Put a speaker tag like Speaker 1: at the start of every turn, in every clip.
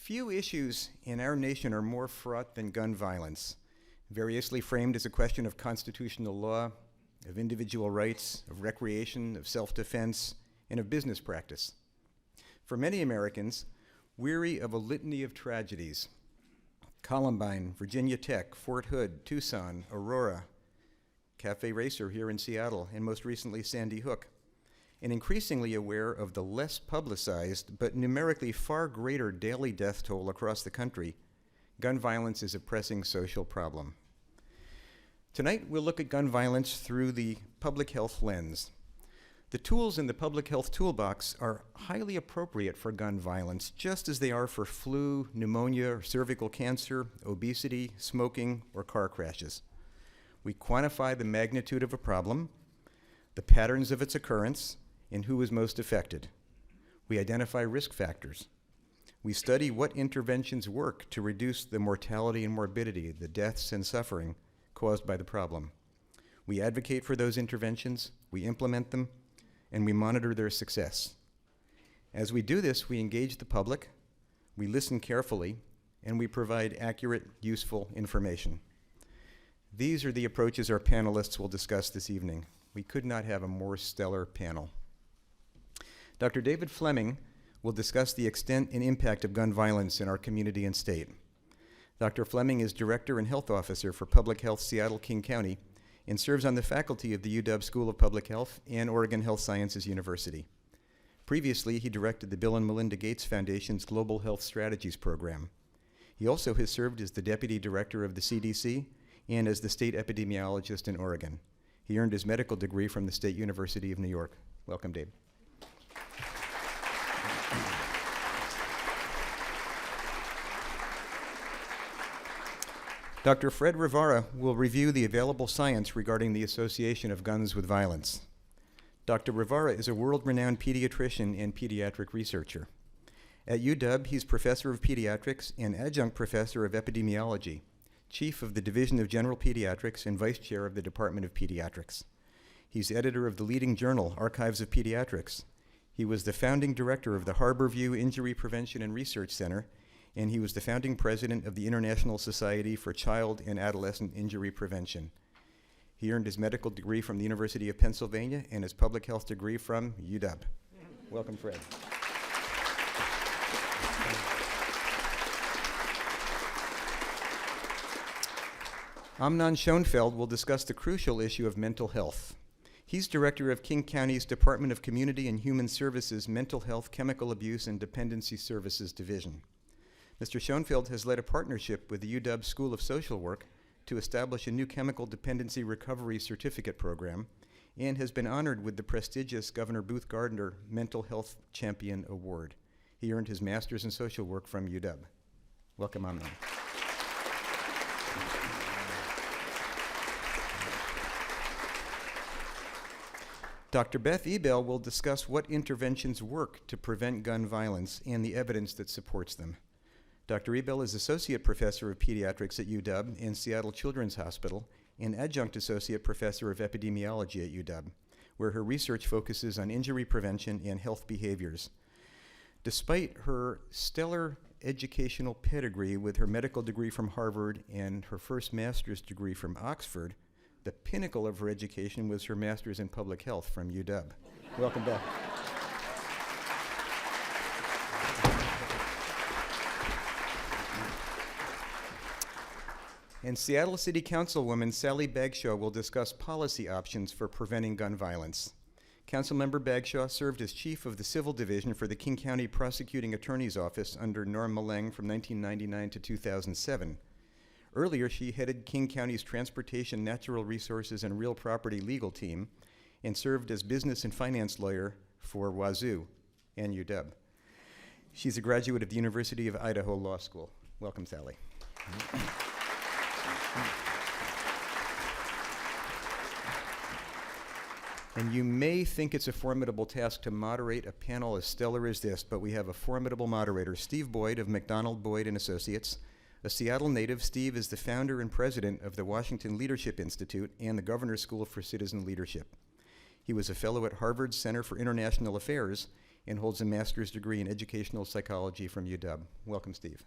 Speaker 1: Few issues in our nation are more fraught than gun violence, variously framed as a question of constitutional law, of individual rights, of recreation, of self-defense, and of business practice. For many Americans, weary of a litany of tragedies, Columbine, Virginia Tech, Fort Hood, Tucson, Aurora, Cafe Racer here in Seattle, and most recently Sandy Hook, and increasingly aware of the less publicized but numerically far greater daily death toll across the country, gun violence is a pressing social problem. Tonight, we'll look at gun violence through the public health lens. The tools in the public health toolbox are highly appropriate for gun violence, just as they are for flu, pneumonia, cervical cancer, obesity, smoking, or car crashes. We quantify the magnitude of a problem, the patterns of its occurrence, and who is most affected. We identify risk factors. We study what interventions work to reduce the mortality and morbidity, the deaths and suffering caused by the problem. We advocate for those interventions, we implement them, and we monitor their success. As we do this, we engage the public, we listen carefully, and we provide accurate, useful information. These are the approaches our panelists will discuss this evening. We could not have a more stellar panel. Dr. David Fleming will discuss the extent and impact of gun violence in our community and state. Dr. Fleming is Director and Health Officer for Public Health Seattle-King County and serves on the faculty of the UW School of Public Health and Oregon Health Sciences University. Previously, he directed the Bill and Melinda Gates Foundation's Global Health Strategies program. He also has served as the Deputy Director of the CDC and as the State Epidemiologist in Oregon. He earned his medical degree from the State University of New York. Welcome, Dave. Dr. Fred Rivara will review the available science regarding the association of guns with violence. Dr. Rivara is a world-renowned pediatrician and pediatric researcher. At UW, he's Professor of Pediatrics and Adjunct Professor of Epidemiology, Chief of the Division of General Pediatrics and Vice Chair of the Department of Pediatrics. He's editor of the leading journal, Archives of Pediatrics. He was the founding director of the Harborview Injury Prevention and Research Center, and he was the founding president of the International Society for Child and Adolescent Injury Prevention. He earned his medical degree from the University of Pennsylvania and his public health degree from UW. Welcome, Fred. Amnon Schoenfeld will discuss the crucial issue of mental health. He's director of King County's Department of Community and Human Services Mental Health, Chemical Abuse, and Dependency Services Division. Mr. Schoenfeld has led a partnership with the UW School of Social Work to establish a new chemical dependency recovery certificate program and has been honored with the prestigious Governor Booth Gardner Mental Health Champion Award. He earned his master's in social work from UW. Welcome, Amnon. Dr. Beth Ebel will discuss what interventions work to prevent gun violence and the evidence that supports them. Dr. Ebel is Associate Professor of Pediatrics at UW and Seattle Children's Hospital and Adjunct Associate Professor of Epidemiology at UW, where her research focuses on injury prevention and health behaviors. Despite her stellar educational pedigree with her medical degree from Harvard and her first master's degree from Oxford, the pinnacle of her education was her master's in public health from UW. Welcome back. And Seattle City Councilwoman Sally Bagshaw will discuss policy options for preventing gun violence. Councilmember Bagshaw served as chief of the Civil Division for the King County Prosecuting Attorney's Office under Norm Milleng from 1999 to 2007. Earlier, she headed King County's Transportation, Natural Resources, and Real Property legal team and served as business and finance lawyer for Wazoo and UW. She's a graduate of the University of Idaho Law School. Welcome, Sally. And you may think it's a formidable task to moderate a panel as stellar as this, but we have a formidable moderator, Steve Boyd of McDonald Boyd and Associates. A Seattle native, Steve is the founder and president of the Washington Leadership Institute and the Governor's School for Citizen Leadership. He was a fellow at Harvard's Center for International Affairs and holds a master's degree in educational psychology from UW. Welcome, Steve.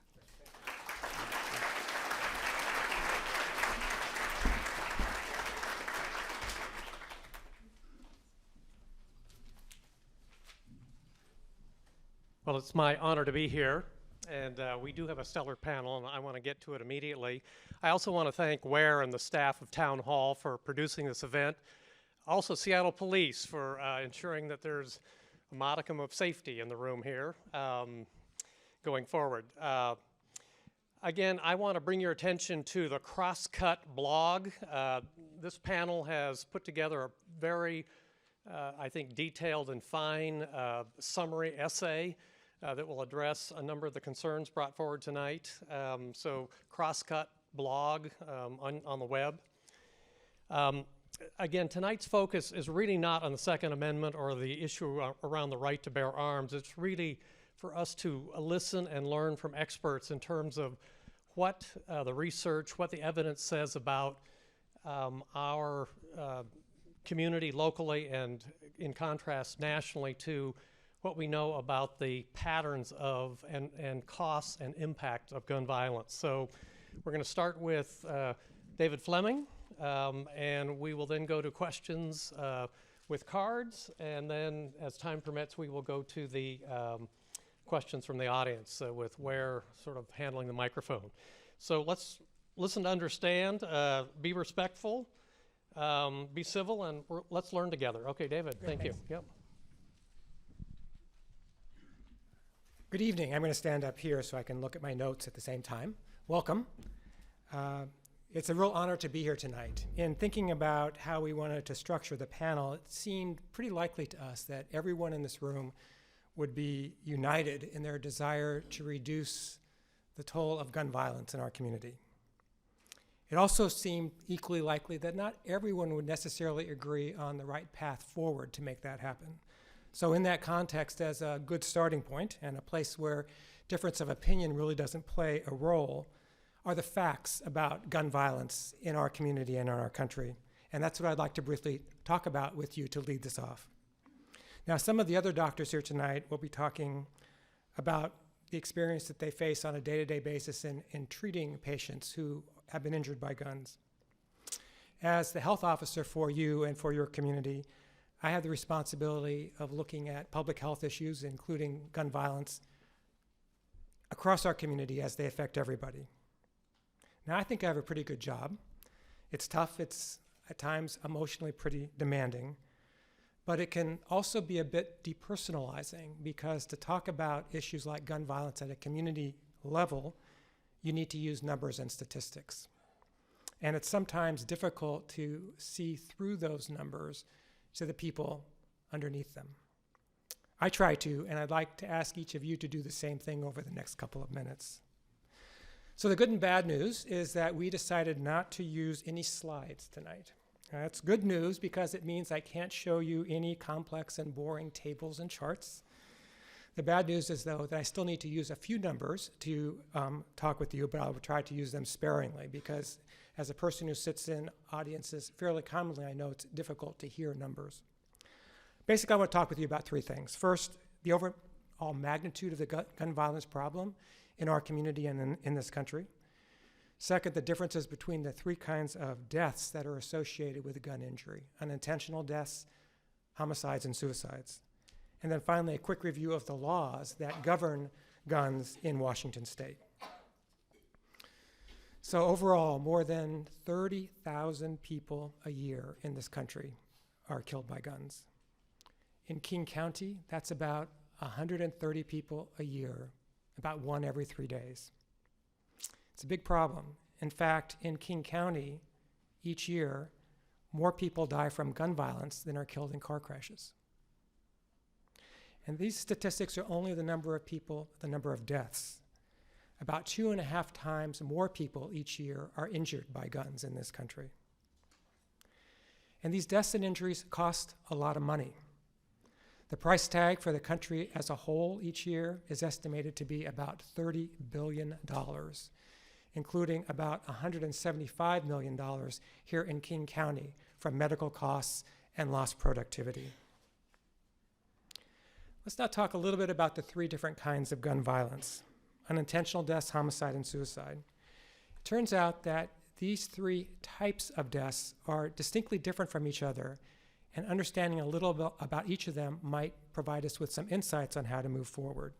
Speaker 2: Well, it's my honor to be here, and we do have a stellar panel, and I want to get to it immediately. I also want to thank Ware and the staff of Town Hall for producing this event. Also, Seattle Police for ensuring that there's a modicum of safety in the room here going forward. Again, I want to bring your attention to the Crosscut blog. This panel has put together a very, I think, detailed and fine summary essay that will address a number of the concerns brought forward tonight. So Crosscut blog on the web. Again, tonight's focus is really not on the Second Amendment or the issue around the right to bear arms. It's really for us to listen and learn from experts in terms of what the research, what the evidence says about our community locally and in contrast nationally to what we know about the patterns of and costs and impact of gun violence. So we're going to start with David Fleming, and we will then go to questions with cards, and then as time permits, we will go to the questions from the audience with Ware sort of handling the microphone. So let's listen to understand, be respectful, be civil, and let's learn together. Okay, David, thank you. Yep.
Speaker 3: Good evening. I'm going to stand up here so I can look at my notes at the same time. Welcome. It's a real honor to be here tonight. In thinking about how we wanted to structure the panel, it seemed pretty likely to us that everyone in this room would be united in their desire to reduce the toll of gun violence in our community. It also seemed equally likely that not everyone would necessarily agree on the right path forward to make that happen. So in that context, as a good starting point and a place where difference of opinion really doesn't play a role, are the facts about gun violence in our community and in our country. And that's what I'd like to briefly talk about with you to lead this off. Now, some of the other doctors here tonight will be talking about the experience that they face on a day-to-day basis in treating patients who have been injured by guns. As the health officer for you and for your community, I have the responsibility of looking at public health issues, including gun violence, across our community as they affect everybody. Now, I think I have a pretty good job. It's tough, it's at times emotionally pretty demanding, but it can also be a bit depersonalizing because to talk about issues like gun violence at a community level, you need to use numbers and statistics. And it's sometimes difficult to see through those numbers to the people underneath them. I try to, and I'd like to ask each of you to do the same thing over the next couple of minutes. So the good and bad news is that we decided not to use any slides tonight. That's good news because it means I can't show you any complex and boring tables and charts. The bad news is, though, that I still need to use a few numbers to talk with you, but I'll try to use them sparingly because as a person who sits in audiences fairly commonly, I know it's difficult to hear numbers. Basically, I want to talk with you about three things. First, the overall magnitude of the gun violence problem in our community and in this country. Second, the differences between the three kinds of deaths that are associated with a gun injury: unintentional deaths, homicides, and suicides. And then finally, a quick review of the laws that govern guns in Washington state. So overall, more than 30,000 people a year in this country are killed by guns. In King County, that's about 130 people a year, about one every 3 days. It's a big problem. In fact, in King County, each year, more people die from gun violence than are killed in car crashes. And these statistics are only the number of people, the number of deaths. About 2.5 times more people each year are injured by guns in this country. And these deaths and injuries cost a lot of money. The price tag for the country as a whole each year is estimated to be about $30 billion, including about $175 million here in King County from medical costs and lost productivity. Let's now talk a little bit about the three different kinds of gun violence: unintentional deaths, homicide, and suicide. It turns out that these three types of deaths are distinctly different from each other, and understanding a little bit about each of them might provide us with some insights on how to move forward.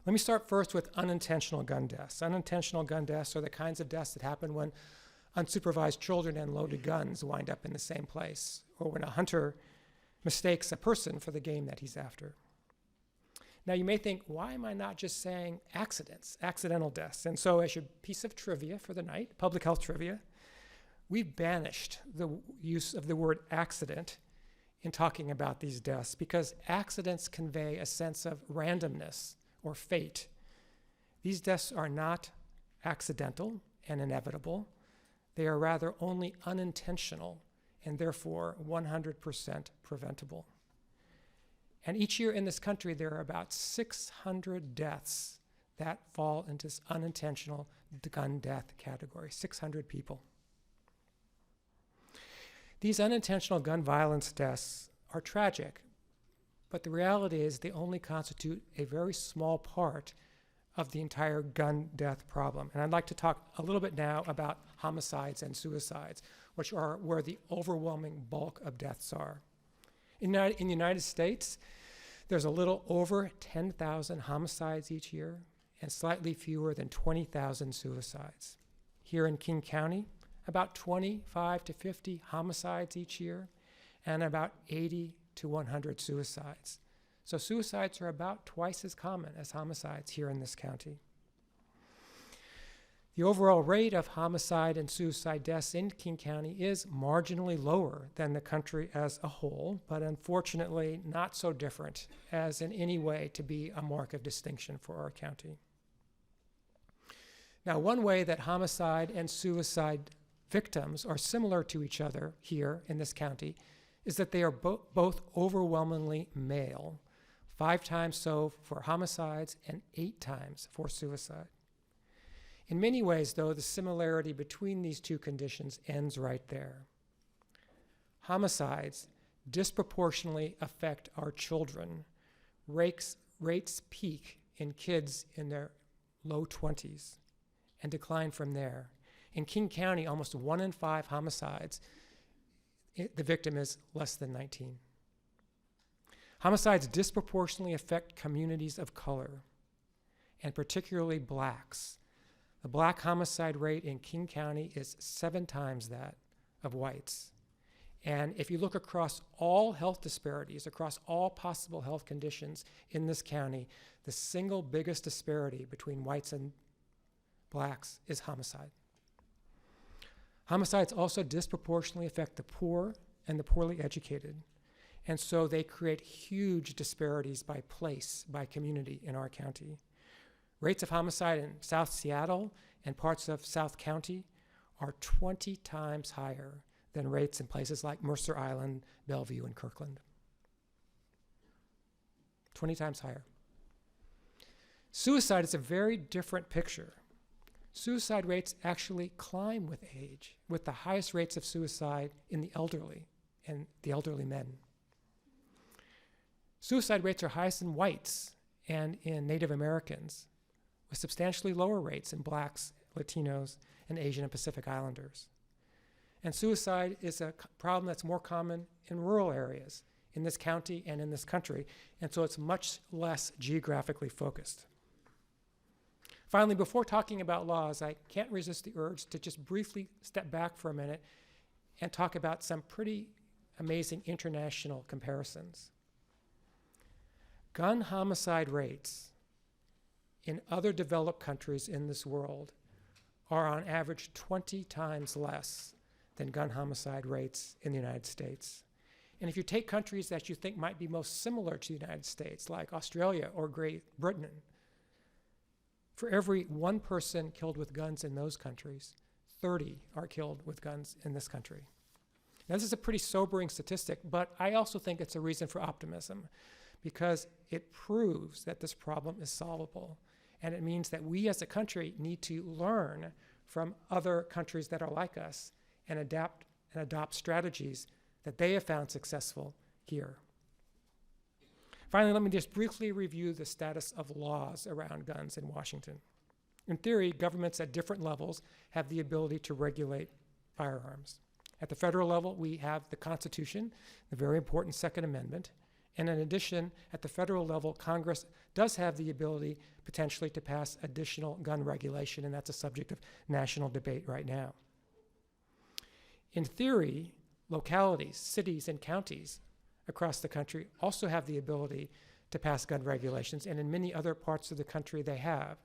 Speaker 3: Let me start first with unintentional gun deaths. Unintentional gun deaths are the kinds of deaths that happen when unsupervised children and loaded guns wind up in the same place, or when a hunter mistakes a person for the game that he's after. Now you may think, why am I not just saying accidents, accidental deaths? And so as your piece of trivia for the night, public health trivia, we've banished the use of the word accident in talking about these deaths because accidents convey a sense of randomness or fate. These deaths are not accidental and inevitable. They are rather only unintentional and therefore 100% preventable. And each year in this country, there are about 600 deaths that fall into this unintentional gun death category, 600 people. These unintentional gun violence deaths are tragic, but the reality is they only constitute a very small part of the entire gun death problem. And I'd like to talk a little bit now about homicides and suicides, which are where the overwhelming bulk of deaths are. In the United States, there's a little over 10,000 homicides each year and slightly fewer than 20,000 suicides. Here in King County, about 25 to 50 homicides each year and about 80 to 100 suicides. So suicides are about twice as common as homicides here in this county. The overall rate of homicide and suicide deaths in King County is marginally lower than the country as a whole, but unfortunately not so different as in any way to be a mark of distinction for our county. Now, one way that homicide and suicide victims are similar to each other here in this county is that they are both overwhelmingly male, 5 times so for homicides and 8 times for suicide. In many ways, though, the similarity between these two conditions ends right there. Homicides disproportionately affect our children. Rates peak in kids in their low 20s and decline from there. In King County, almost 1 in 5 homicides, the victim is less than 19. Homicides disproportionately affect communities of color, and particularly blacks. The black homicide rate in King County is 7 times that of whites. And if you look across all health disparities, across all possible health conditions in this county, the single biggest disparity between whites and blacks is homicide. Homicides also disproportionately affect the poor and the poorly educated. And so they create huge disparities by place, by community in our county. Rates of homicide in South Seattle and parts of South County are 20 times higher than rates in places like Mercer Island, Bellevue, and Kirkland. 20 times higher. Suicide is a very different picture. Suicide rates actually climb with age, with the highest rates of suicide in the elderly and the elderly men. Suicide rates are highest in whites and in Native Americans, with substantially lower rates in blacks, Latinos, and Asian and Pacific Islanders. And suicide is a problem that's more common in rural areas in this county and in this country, and so it's much less geographically focused. Finally, before talking about laws, I can't resist the urge to just briefly step back for a minute and talk about some pretty amazing international comparisons. Gun homicide rates in other developed countries in this world are on average 20 times less than gun homicide rates in the United States. And if you take countries that you think might be most similar to the United States, like Australia or Great Britain, for every 1 person killed with guns in those countries, 30 are killed with guns in this country. Now, this is a pretty sobering statistic, but I also think it's a reason for optimism because it proves that this problem is solvable. And it means that we as a country need to learn from other countries that are like us and adapt and adopt strategies that they have found successful here. Finally, let me just briefly review the status of laws around guns in Washington. In theory, governments at different levels have the ability to regulate firearms. At the federal level, we have the Constitution, the very important Second Amendment. And in addition, at the federal level, Congress does have the ability potentially to pass additional gun regulation, and that's a subject of national debate right now. In theory, localities, cities, and counties across the country also have the ability to pass gun regulations, and in many other parts of the country they have.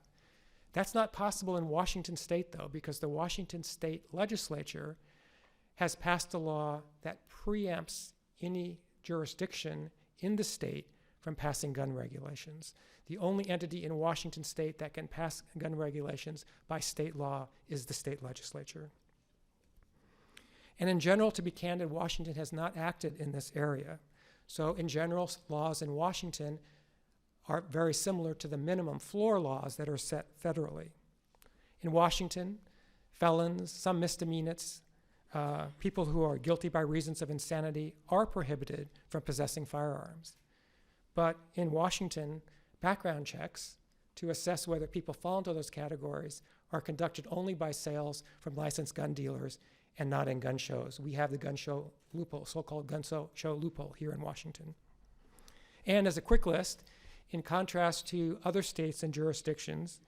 Speaker 3: That's not possible in Washington state, though, because the Washington state legislature has passed a law that preempts any jurisdiction in the state from passing gun regulations. The only entity in Washington state that can pass gun regulations by state law is the state legislature. And in general, to be candid, Washington has not acted in this area. So in general, laws in Washington are very similar to the minimum floor laws that are set federally. In Washington, felons, some misdemeanors, people who are guilty by reasons of insanity are prohibited from possessing firearms. But in Washington, background checks to assess whether people fall into those categories are conducted only by sales from licensed gun dealers and not in gun shows. We have the gun show loophole, so-called gun show loophole here in Washington. And as a quick list, in contrast to other states and jurisdictions,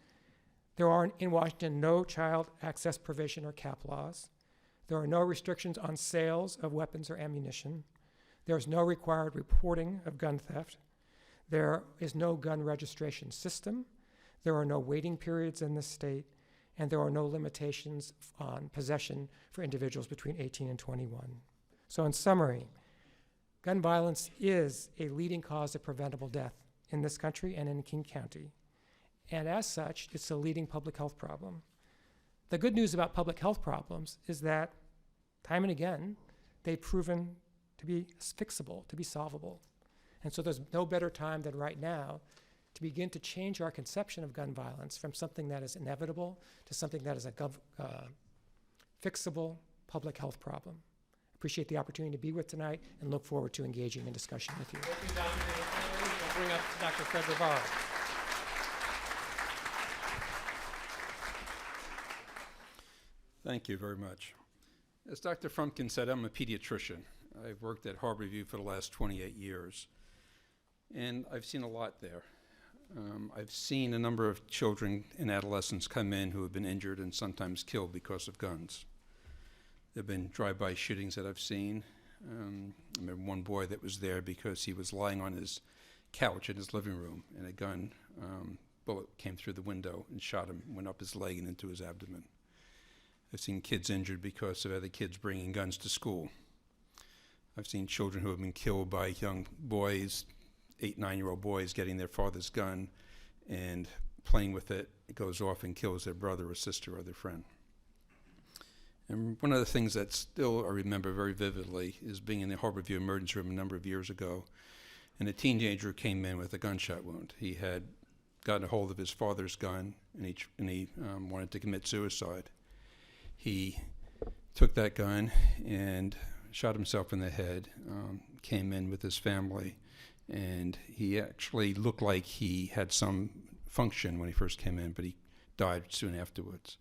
Speaker 3: there are in Washington no child access provision or cap laws. There are no restrictions on sales of weapons or ammunition. There is no required reporting of gun theft. There is no gun registration system. There are no waiting periods in this state, and there are no limitations on possession for individuals between 18 and 21. So in summary, gun violence is a leading cause of preventable death in this country and in King County. And as such, it's a leading public health problem. The good news about public health problems is that, time and again, they've proven to be fixable, to be solvable. And so there's no better time than right now to begin to change our conception of gun violence from something that is inevitable to something that is a fixable public health problem. Appreciate the opportunity to be with tonight and look forward to engaging in discussion with you.
Speaker 2: Thank you, Dr. David. We'll bring up Dr. Fred Rivara.
Speaker 4: Thank you very much. As Dr. Frumkin said, I'm a pediatrician. I've worked at Harborview for the last 28 years, and I've seen a lot there. I've seen a number of children and adolescents come in who have been injured and sometimes killed because of guns. There have been drive-by shootings that I've seen. I remember one boy that was there because he was lying on his couch in his living room, and a gun bullet came through the window and shot him, went up his leg and into his abdomen. I've seen kids injured because of other kids bringing guns to school. I've seen children who have been killed by young boys, 8, 9-year-old boys getting their father's gun and playing with it. It goes off and kills their brother or sister or their friend. And one of the things that still I remember very vividly is being in the Harborview emergency room a number of years ago, and a teenager came in with a gunshot wound. He had gotten a hold of his father's gun, and he wanted to commit suicide. He took that gun and shot himself in the head, came in with his family, and he actually looked like he had some function when he first came in, but he died soon afterwards.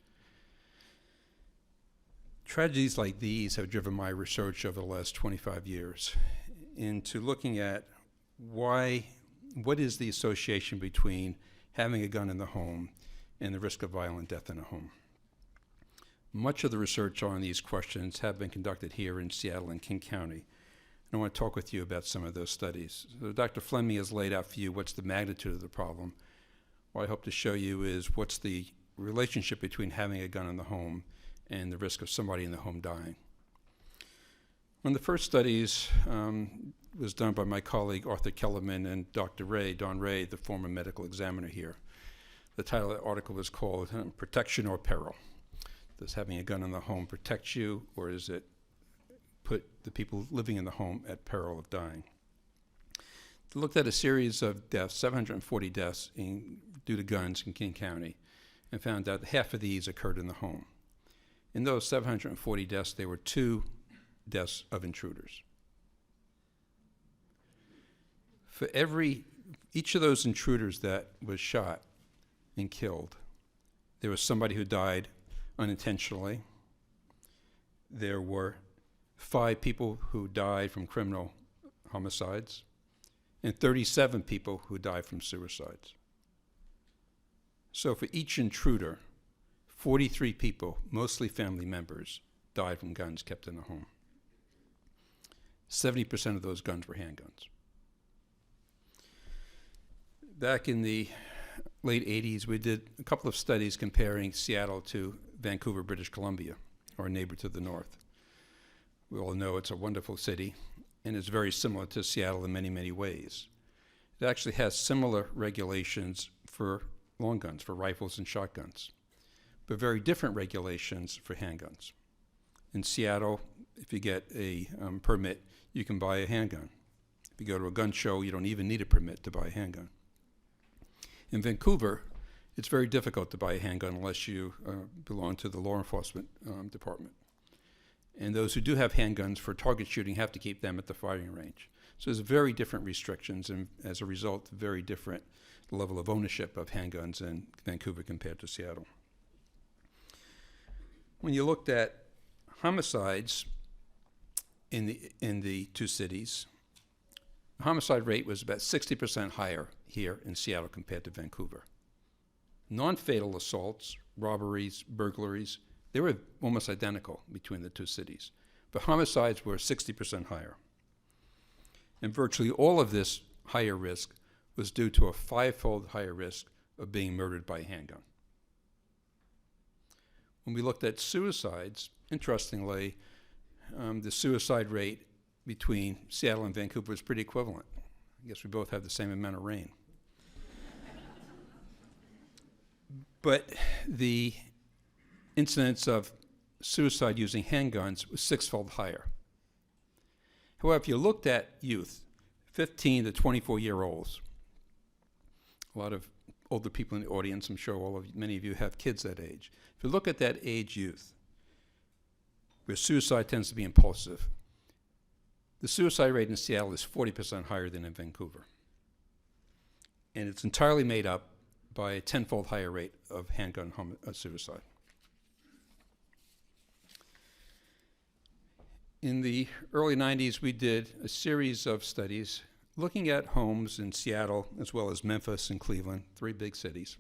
Speaker 4: Tragedies like these have driven my research over the last 25 years into looking at what is the association between having a gun in the home and the risk of violent death in a home. Much of the research on these questions have been conducted here in Seattle and King County. And I want to talk with you about some of those studies. So Dr. Fleming has laid out for you what's the magnitude of the problem. What I hope to show you is what's the relationship between having a gun in the home and the risk of somebody in the home dying. One of the first studies was done by my colleague Arthur Kellerman and Dr. Don Ray, the former medical examiner here. The title of the article was called Protection or Peril. Does having a gun in the home protect you, or does it put the people living in the home at peril of dying? They looked at a series of deaths, 740 deaths due to guns in King County, and found out half of these occurred in the home. In those 740 deaths, there were 2 deaths of intruders. For each of those intruders that was shot and killed, there was somebody who died unintentionally. There were 5 people who died from criminal homicides and 37 people who died from suicides. So for each intruder, 43 people, mostly family members, died from guns kept in the home. 70% of those guns were handguns. Back in the late 80s, we did a couple of studies comparing Seattle to Vancouver, British Columbia, our neighbor to the north. We all know it's a wonderful city, and it's very similar to Seattle in many, many ways. It actually has similar regulations for long guns, for rifles and shotguns, but very different regulations for handguns. In Seattle, if you get a permit, you can buy a handgun. If you go to a gun show, you don't even need a permit to buy a handgun. In Vancouver, it's very difficult to buy a handgun unless you belong to the law enforcement department. And those who do have handguns for target shooting have to keep them at the firing range. So there's very different restrictions, and as a result, very different level of ownership of handguns in Vancouver compared to Seattle. When you looked at homicides in the 2 cities, the homicide rate was about 60% higher here in Seattle compared to Vancouver. Non-fatal assaults, robberies, burglaries, they were almost identical between the 2 cities. But homicides were 60% higher. And virtually all of this higher risk was due to a 5-fold higher risk of being murdered by a handgun. When we looked at suicides, interestingly, the suicide rate between Seattle and Vancouver is pretty equivalent. I guess we both have the same amount of rain. But the incidence of suicide using handguns was 6-fold higher. However, if you looked at youth, 15 to 24-year-olds, a lot of older people in the audience, I'm sure many of you have kids that age. If you look at that age youth, where suicide tends to be impulsive, the suicide rate in Seattle is 40% higher than in Vancouver. And it's entirely made up by a 10-fold higher rate of handgun suicide. In the early 90s, we did a series of studies looking at homes in Seattle as well as Memphis and Cleveland, 3 big cities,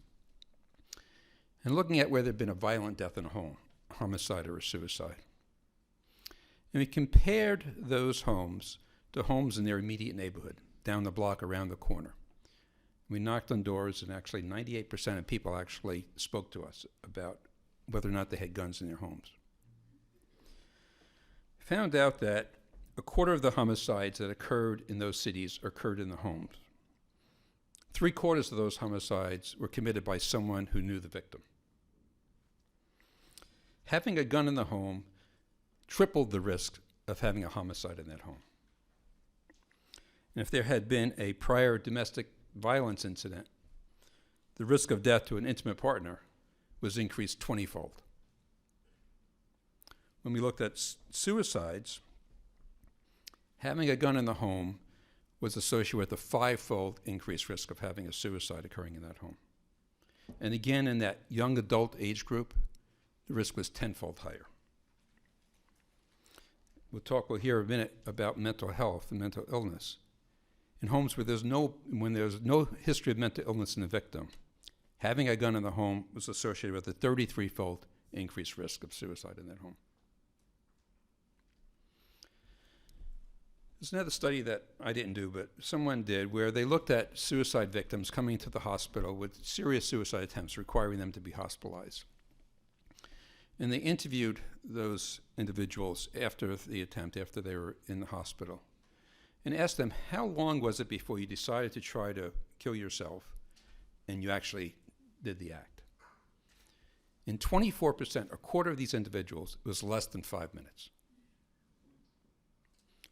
Speaker 4: and looking at where there had been a violent death in a home, a homicide or a suicide. And we compared those homes to homes in their immediate neighborhood, down the block, around the corner. We knocked on doors, and actually 98% of people actually spoke to us about whether or not they had guns in their homes. Found out that a quarter of the homicides that occurred in those cities occurred in the homes. 3/4 of those homicides were committed by someone who knew the victim. Having a gun in the home tripled the risk of having a homicide in that home. And if there had been a prior domestic violence incident, the risk of death to an intimate partner was increased 20-fold. When we looked at suicides, having a gun in the home was associated with a 5-fold increased risk of having a suicide occurring in that home. And again, in that young adult age group, the risk was 10-fold higher. We'll hear a minute about mental health and mental illness. In homes where when there's no history of mental illness in the victim, having a gun in the home was associated with a 33-fold increased risk of suicide in that home. There's another study that I didn't do, but someone did, where they looked at suicide victims coming to the hospital with serious suicide attempts requiring them to be hospitalized. And they interviewed those individuals after the attempt, after they were in the hospital, and asked them, how long was it before you decided to try to kill yourself and you actually did the act? In 24%, a quarter of these individuals, it was less than 5 minutes.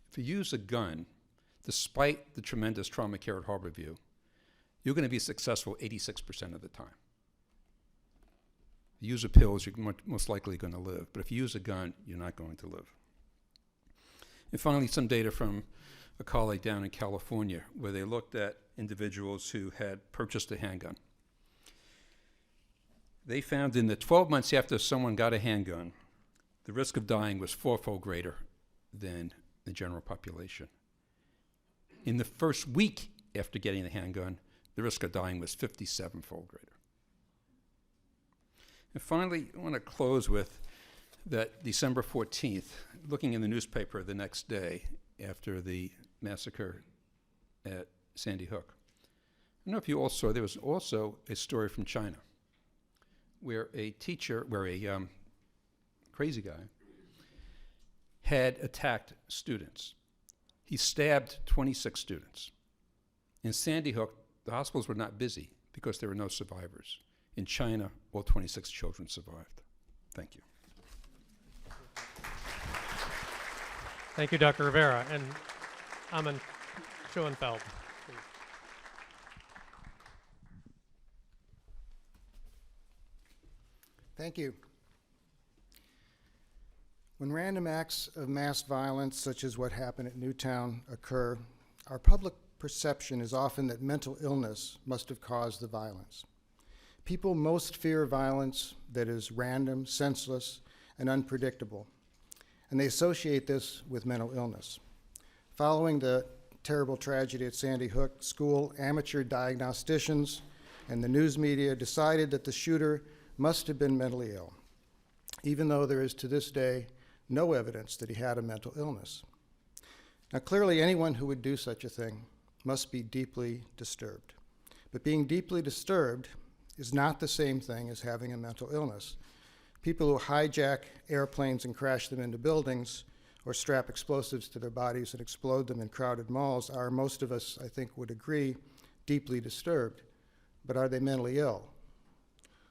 Speaker 4: If you use a gun, despite the tremendous trauma care at Harborview, you're going to be successful 86% of the time. If you use a pills, you're most likely going to live. But if you use a gun, you're not going to live. And finally, some data from a colleague down in California where they looked at individuals who had purchased a handgun. They found in the 12 months after someone got a handgun, the risk of dying was fourfold greater than the general population. In the first week after getting the handgun, the risk of dying was 57-fold greater. And finally, I want to close with that December 14th, looking in the newspaper the next day after the massacre at Sandy Hook. I don't know if you all saw, there was also a story from China where a teacher, where a crazy guy had attacked students. He stabbed 26 students. In Sandy Hook, the hospitals were not busy because there were no survivors. In China, all 26 children survived. Thank you.
Speaker 2: Thank you, Dr. Rivera. And Amin Schoenfeld. Please.
Speaker 5: Thank you. When random acts of mass violence, such as what happened at Newtown, occur, our public perception is often that mental illness must have caused the violence. People most fear violence that is random, senseless, and unpredictable, and they associate this with mental illness. Following the terrible tragedy at Sandy Hook, school amateur diagnosticians and the news media decided that the shooter must have been mentally ill, even though there is to this day no evidence that he had a mental illness. Now, clearly anyone who would do such a thing must be deeply disturbed. But being deeply disturbed is not the same thing as having a mental illness. People who hijack airplanes and crash them into buildings or strap explosives to their bodies and explode them in crowded malls are, most of us, I think, would agree, deeply disturbed. But are they mentally ill?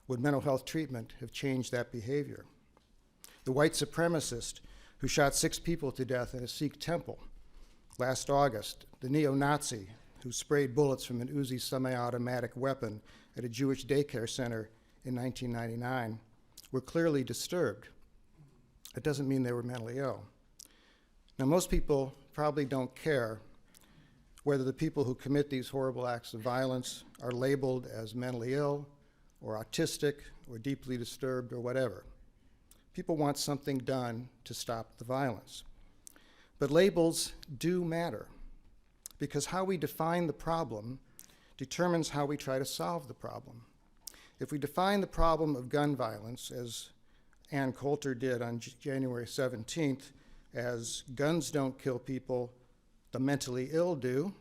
Speaker 5: Would mental health treatment have changed that behavior? The white supremacist who shot 6 people to death in a Sikh temple last August, the neo-Nazi who sprayed bullets from an Uzi semi-automatic weapon at a Jewish daycare center in 1999, were clearly disturbed. It doesn't mean they were mentally ill. Now, most people probably don't care whether the people who commit these horrible acts of violence are labeled as mentally ill or autistic or deeply disturbed or whatever. People want something done to stop the violence. But labels do matter, because how we define the problem determines how we try to solve the problem. If we define the problem of gun violence, as Ann Coulter did on January 17th, as guns don't kill people, the mentally ill do,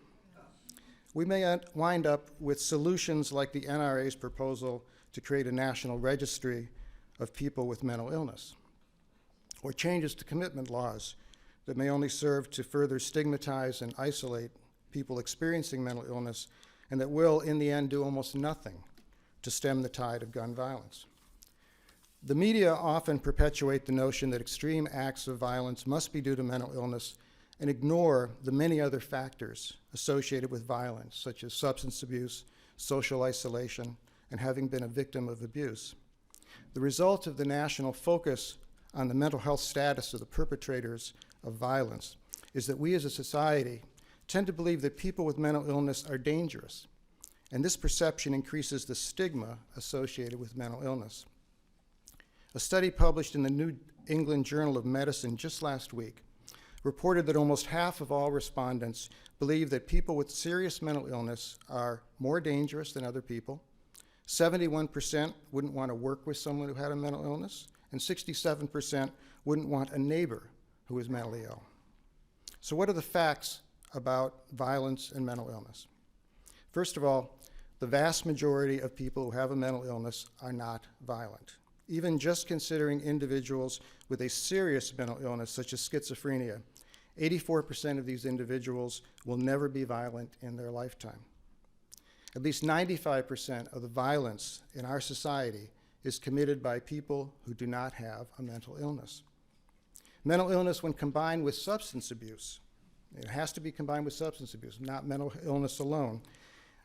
Speaker 5: we may wind up with solutions like the NRA's proposal to create a national registry of people with mental illness, or changes to commitment laws that may only serve to further stigmatize and isolate people experiencing mental illness, and that will, in the end, do almost nothing to stem the tide of gun violence. The media often perpetuate the notion that extreme acts of violence must be due to mental illness and ignore the many other factors associated with violence, such as substance abuse, social isolation, and having been a victim of abuse. The result of the national focus on the mental health status of the perpetrators of violence is that we as a society tend to believe that people with mental illness are dangerous, and this perception increases the stigma associated with mental illness. A study published in the New England Journal of Medicine just last week reported that almost half of all respondents believe that people with serious mental illness are more dangerous than other people. 71% wouldn't want to work with someone who had a mental illness, and 67% wouldn't want a neighbor who is mentally ill. So what are the facts about violence and mental illness? First of all, the vast majority of people who have a mental illness are not violent. Even just considering individuals with a serious mental illness, such as schizophrenia, 84% of these individuals will never be violent in their lifetime. At least 95% of the violence in our society is committed by people who do not have a mental illness. Mental illness, when combined with substance abuse, it has to be combined with substance abuse, not mental illness alone,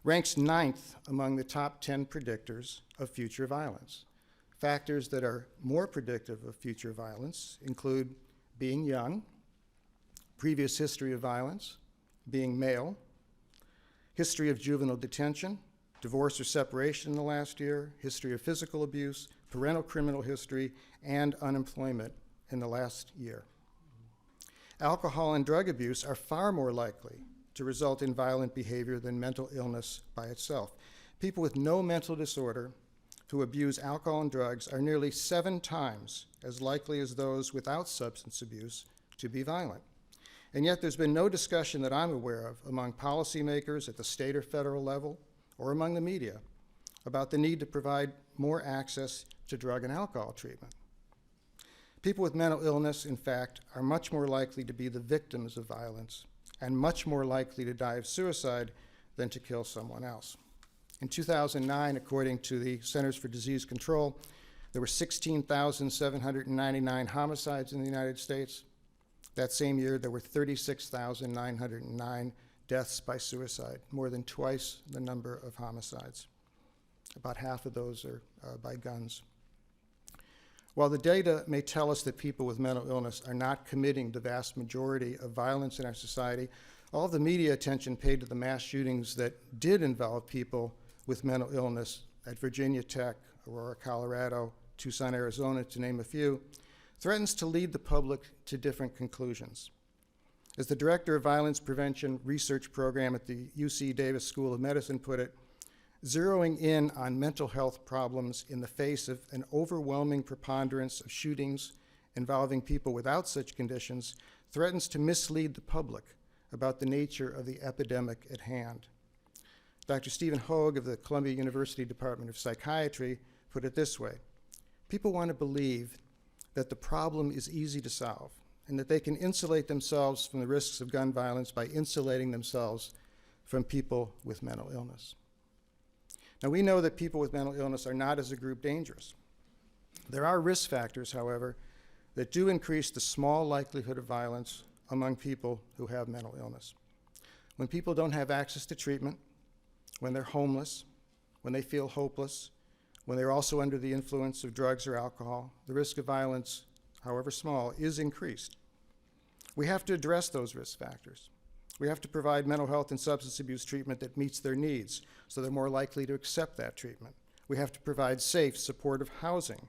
Speaker 5: ranks 9th among the top 10 predictors of future violence. Factors that are more predictive of future violence include being young, previous history of violence, being male, history of juvenile detention, divorce or separation in the last year, history of physical abuse, parental criminal history, and unemployment in the last year. Alcohol and drug abuse are far more likely to result in violent behavior than mental illness by itself. People with no mental disorder who abuse alcohol and drugs are nearly 7 times as likely as those without substance abuse to be violent. And yet there's been no discussion that I'm aware of among policymakers at the state or federal level or among the media about the need to provide more access to drug and alcohol treatment. People with mental illness, in fact, are much more likely to be the victims of violence and much more likely to die of suicide than to kill someone else. In 2009, according to the Centers for Disease Control, there were 16,799 homicides in the United States. That same year, there were 36,909 deaths by suicide, more than twice the number of homicides. About half of those are by guns. While the data may tell us that people with mental illness are not committing the vast majority of violence in our society, all of the media attention paid to the mass shootings that did involve people with mental illness at Virginia Tech, Aurora, Colorado, Tucson, Arizona, to name a few, threatens to lead the public to different conclusions. As the director of Violence Prevention Research Program at the UC Davis School of Medicine put it, zeroing in on mental health problems in the face of an overwhelming preponderance of shootings involving people without such conditions threatens to mislead the public about the nature of the epidemic at hand. Dr. Stephen Hoag of the Columbia University Department of Psychiatry put it this way: people want to believe that the problem is easy to solve and that they can insulate themselves from the risks of gun violence by insulating themselves from people with mental illness. Now, we know that people with mental illness are not as a group dangerous. There are risk factors, however, that do increase the small likelihood of violence among people who have mental illness. When people don't have access to treatment, when they're homeless, when they feel hopeless, when they're also under the influence of drugs or alcohol, the risk of violence, however small, is increased. We have to address those risk factors. We have to provide mental health and substance abuse treatment that meets their needs, so they're more likely to accept that treatment. We have to provide safe, supportive housing.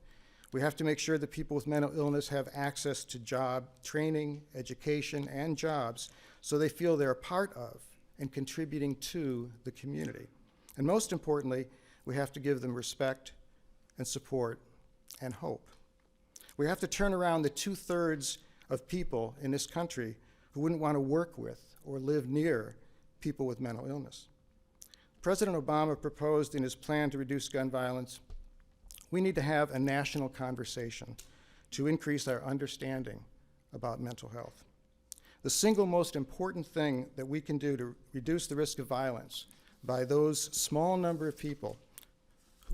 Speaker 5: We have to make sure that people with mental illness have access to job training, education, and jobs, so they feel they're a part of and contributing to the community. And most importantly, we have to give them respect and support and hope. We have to turn around the 2/3 of people in this country who wouldn't want to work with or live near people with mental illness. President Obama proposed in his plan to reduce gun violence, we need to have a national conversation to increase our understanding about mental health. The single most important thing that we can do to reduce the risk of violence by those small number of people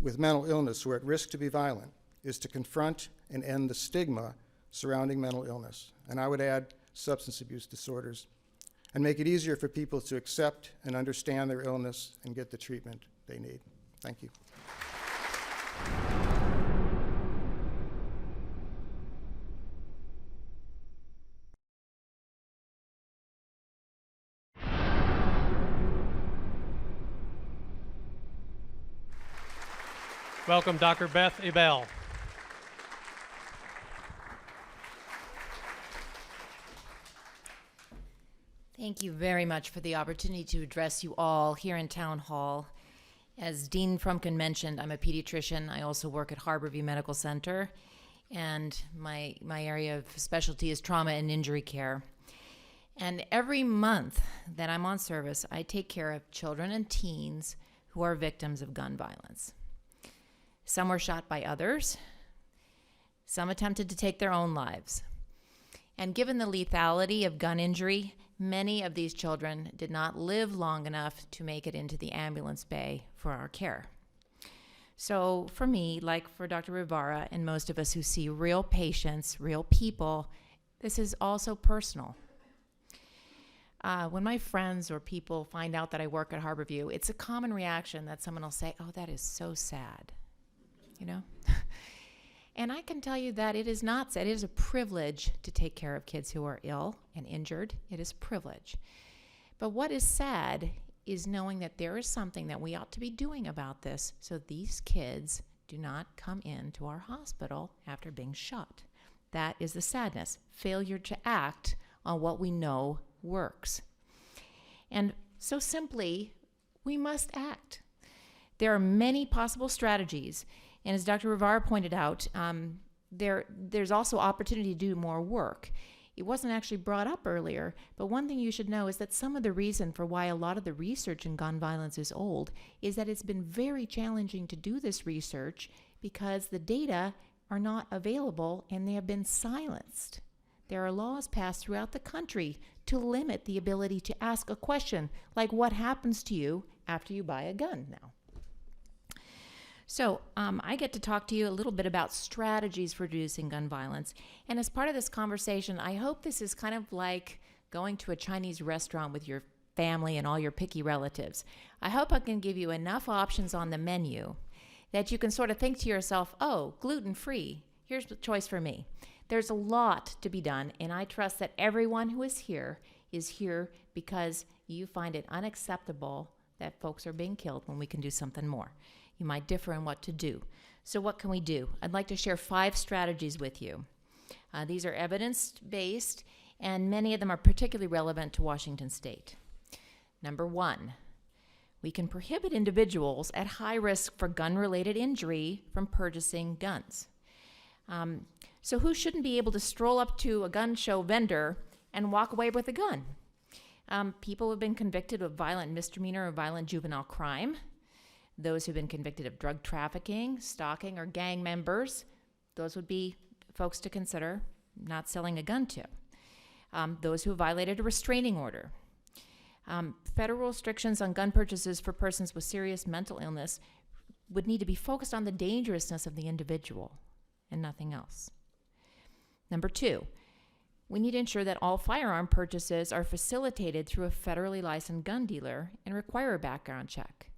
Speaker 5: with mental illness who are at risk to be violent is to confront and end the stigma surrounding mental illness. And I would add substance abuse disorders, and make it easier for people to accept and understand their illness and get the treatment they need. Thank you.
Speaker 2: Welcome, Dr. Beth Ebel.
Speaker 6: Thank you very much for the opportunity to address you all here in Town Hall. As Dean Frumkin mentioned, I'm a pediatrician. I also work at Harborview Medical Center, and my area of specialty is trauma and injury care. And every month that I'm on service, I take care of children and teens who are victims of gun violence. Some were shot by others. Some attempted to take their own lives. And given the lethality of gun injury, many of these children did not live long enough to make it into the ambulance bay for our care. So for me, like for Dr. Rivara and most of us who see real patients, real people, this is also personal. When my friends or people find out that I work at Harborview, it's a common reaction that someone will say, "Oh, that is so sad," you know? And I can tell you that it is not sad. It is a privilege to take care of kids who are ill and injured. It is a privilege. But what is sad is knowing that there is something that we ought to be doing about this so these kids do not come into our hospital after being shot. That is the sadness, failure to act on what we know works. And so simply, we must act. There are many possible strategies, and as Dr. Rivera pointed out, there's also opportunity to do more work. It wasn't actually brought up earlier, but one thing you should know is that some of the reason for why a lot of the research in gun violence is old is that it's been very challenging to do this research because the data are not available and they have been silenced. There are laws passed throughout the country to limit the ability to ask a question like what happens to you after you buy a gun now. So I get to talk to you a little bit about strategies for reducing gun violence. And as part of this conversation, I hope this is kind of like going to a Chinese restaurant with your family and all your picky relatives. I hope I can give you enough options on the menu that you can sort of think to yourself, oh, gluten-free, here's the choice for me. There's a lot to be done, and I trust that everyone who is here because you find it unacceptable that folks are being killed when we can do something more. You might differ on what to do. So what can we do? I'd like to share 5 strategies with you. These are evidence-based, and many of them are particularly relevant to Washington State. Number 1, we can prohibit individuals at high risk for gun-related injury from purchasing guns. So who shouldn't be able to stroll up to a gun show vendor and walk away with a gun? People who have been convicted of violent misdemeanor or violent juvenile crime, those who've been convicted of drug trafficking, stalking, or gang members, those would be folks to consider not selling a gun to. Those who have violated a restraining order. Federal restrictions on gun purchases for persons with serious mental illness would need to be focused on the dangerousness of the individual and nothing else. Number 2, we need to ensure that all firearm purchases are facilitated through a federally licensed gun dealer and require a background check.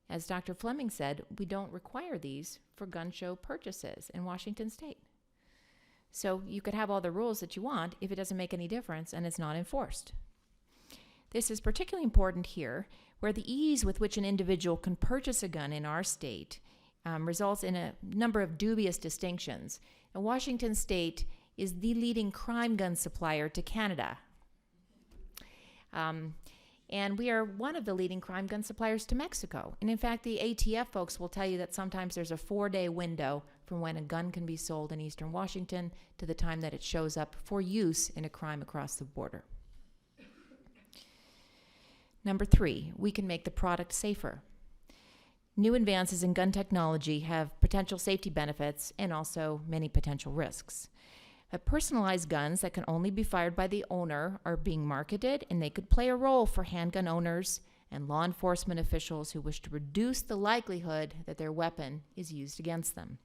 Speaker 6: As Dr. Fleming said, we don't require these for gun show purchases in Washington State. So you could have all the rules that you want if it doesn't make any difference and it's not enforced. This is particularly important here, where the ease with which an individual can purchase a gun in our state results in a number of dubious distinctions. And Washington State is the leading crime gun supplier to Canada. And we are one of the leading crime gun suppliers to Mexico. And in fact, the ATF folks will tell you that sometimes there's a 4-day window from when a gun can be sold in Eastern Washington to the time that it shows up for use in a crime across the border. Number 3, we can make the product safer. New advances in gun technology have potential safety benefits and also many potential risks. Personalized guns that can only be fired by the owner are being marketed, and they could play a role for handgun owners and law enforcement officials who wish to reduce the likelihood that their weapon is used against them.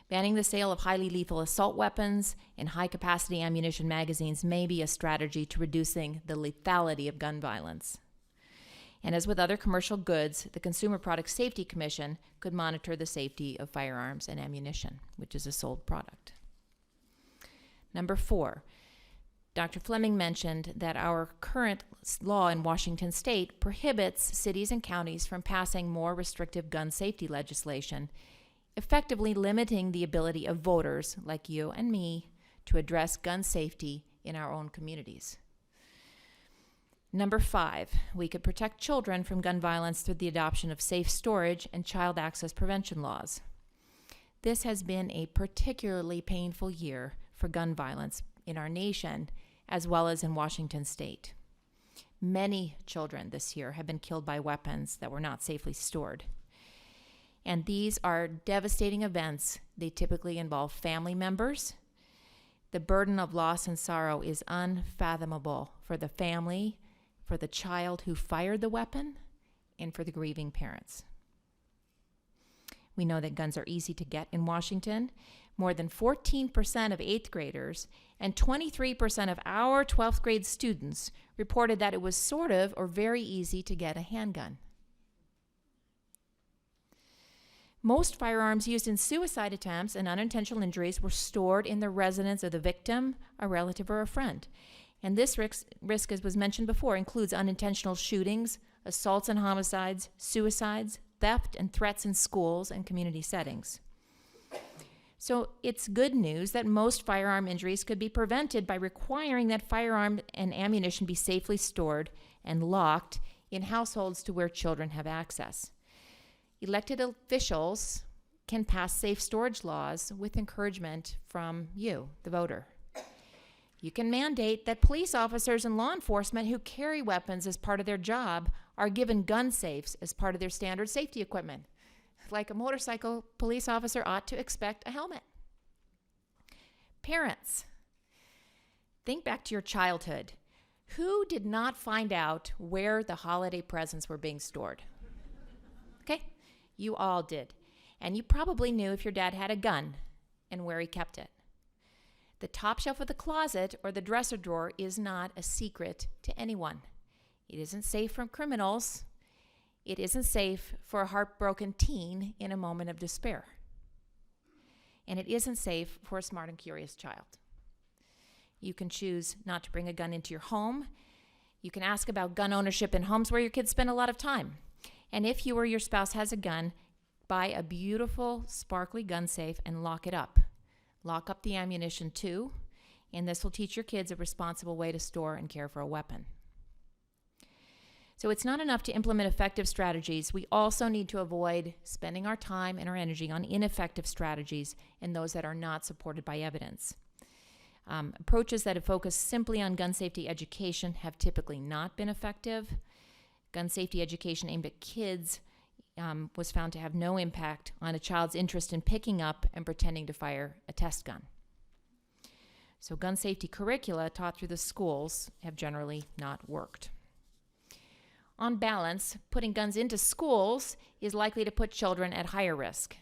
Speaker 6: Banning the sale of highly lethal assault weapons and high-capacity ammunition magazines may be a strategy to reducing the lethality of gun violence. And as with other commercial goods, the Consumer Product Safety Commission could monitor the safety of firearms and ammunition, which is a sold product. Number 4, Dr. Fleming mentioned that our current law in Washington State prohibits cities and counties from passing more restrictive gun safety legislation, effectively limiting the ability of voters like you and me to address gun safety in our own communities. Number 5, we could protect children from gun violence through the adoption of safe storage and child access prevention laws. This has been a particularly painful year for gun violence in our nation, as well as in Washington State. Many children this year have been killed by weapons that were not safely stored. And these are devastating events. They typically involve family members. The burden of loss and sorrow is unfathomable for the family, for the child who fired the weapon, and for the grieving parents. We know that guns are easy to get in Washington. More than 14% of 8th graders and 23% of our 12th grade students reported that it was sort of or very easy to get a handgun. Most firearms used in suicide attempts and unintentional injuries were stored in the residence of the victim, a relative, or a friend. And this risk, as was mentioned before, includes unintentional shootings, assaults and homicides, suicides, theft, and threats in schools and community settings. So it's good news that most firearm injuries could be prevented by requiring that firearm and ammunition be safely stored and locked in households to where children have access. Elected officials can pass safe storage laws with encouragement from you, the voter. You can mandate that police officers and law enforcement who carry weapons as part of their job are given gun safes as part of their standard safety equipment. Like a motorcycle police officer ought to expect a helmet. Parents, think back to your childhood. Who did not find out where the holiday presents were being stored? Okay, you all did. And you probably knew if your dad had a gun and where he kept it. The top shelf of the closet or the dresser drawer is not a secret to anyone. It isn't safe from criminals. It isn't safe for a heartbroken teen in a moment of despair. And it isn't safe for a smart and curious child. You can choose not to bring a gun into your home. You can ask about gun ownership in homes where your kids spend a lot of time. And if you or your spouse has a gun, buy a beautiful, sparkly gun safe and lock it up. Lock up the ammunition too, and this will teach your kids a responsible way to store and care for a weapon. So it's not enough to implement effective strategies. We also need to avoid spending our time and our energy on ineffective strategies and those that are not supported by evidence. Approaches that have focused simply on gun safety education have typically not been effective. Gun safety education aimed at kids was found to have no impact on a child's interest in picking up and pretending to fire a test gun. So gun safety curricula taught through the schools have generally not worked. On balance, putting guns into schools is likely to put children at higher risk.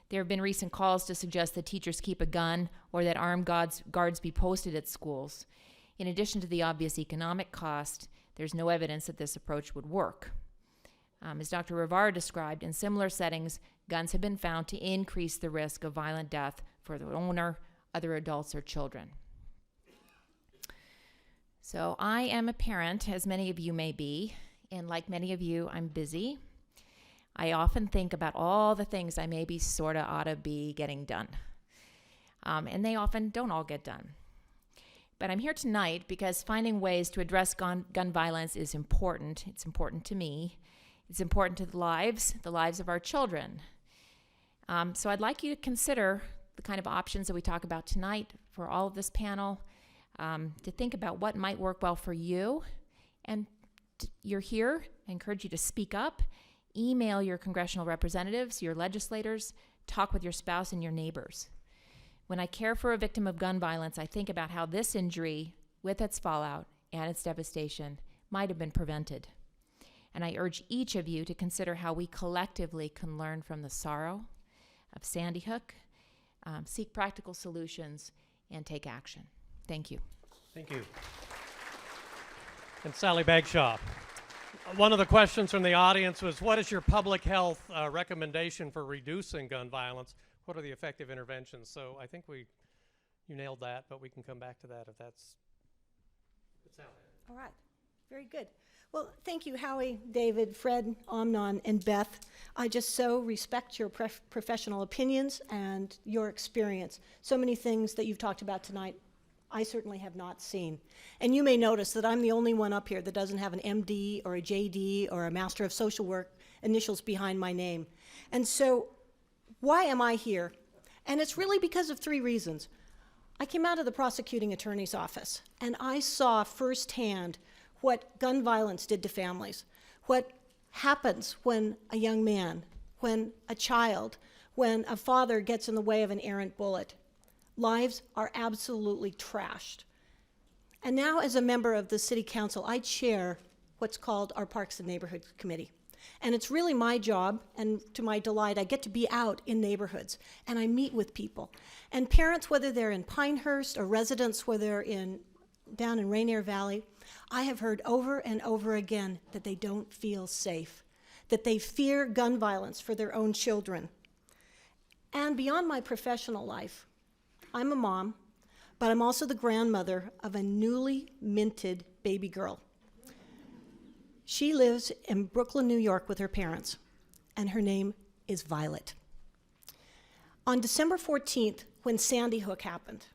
Speaker 6: There have been recent calls to suggest that teachers keep a gun or that armed guards be posted at schools. In addition to the obvious economic cost, there's no evidence that this approach would work. As Dr. Rivara described, in similar settings, guns have been found to increase the risk of violent death for the owner, other adults, or children. So I am a parent, as many of you may be, and like many of you, I'm busy. I often think about all the things I maybe sorta ought to be getting done. And they often don't all get done. But I'm here tonight because finding ways to address gun violence is important. It's important to me. It's important to the lives of our children. So I'd like you to consider the kind of options that we talk about tonight for all of this panel, to think about what might work well for you. And you're here. I encourage you to speak up, email your congressional representatives, your legislators, talk with your spouse and your neighbors. When I care for a victim of gun violence, I think about how this injury, with its fallout and its devastation, might have been prevented. And I urge each of you to consider how we collectively can learn from the sorrow of Sandy Hook, seek practical solutions, and take action. Thank you.
Speaker 2: Thank you. And Sally Bagshaw. One of the questions from the audience was, what is your public health recommendation for reducing gun violence? What are the effective interventions? So I think you nailed that, but we can come back to that if that's
Speaker 7: All right, very good. Well, thank you, Howie, David, Fred, Amnon, and Beth. I just so respect your professional opinions and your experience. So many things that you've talked about tonight, I certainly have not seen. And you may notice that I'm the only one up here that doesn't have an MD or a JD or a Master of Social Work initials behind my name. And so why am I here? And it's really because of three reasons. I came out of the prosecuting attorney's office, and I saw firsthand what gun violence did to families, what happens when a young man, when a child, when a father gets in the way of an errant bullet. Lives are absolutely trashed. And now, as a member of the City Council, I chair what's called our Parks and Neighborhoods Committee. And it's really my job, and to my delight, I get to be out in neighborhoods, and I meet with people. And parents, whether they're in Pinehurst, or residents, whether they're down in Rainier Valley, I have heard over and over again that they don't feel safe, that they fear gun violence for their own children. And beyond my professional life, I'm a mom, but I'm also the grandmother of a newly minted baby girl. She lives in Brooklyn, New York with her parents, and her name is Violet. On December 14th, when Sandy Hook happened,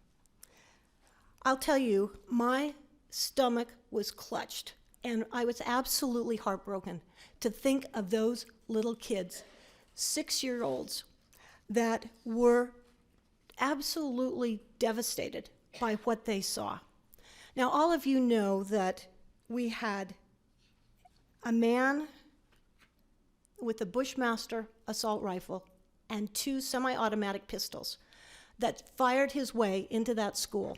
Speaker 7: I'll tell you, my stomach was clutched, and I was absolutely heartbroken to think of those little kids, 6-year-olds, that were absolutely devastated by what they saw. Now, all of you know that we had a man with a Bushmaster assault rifle and 2 semi-automatic pistols that fired his way into that school.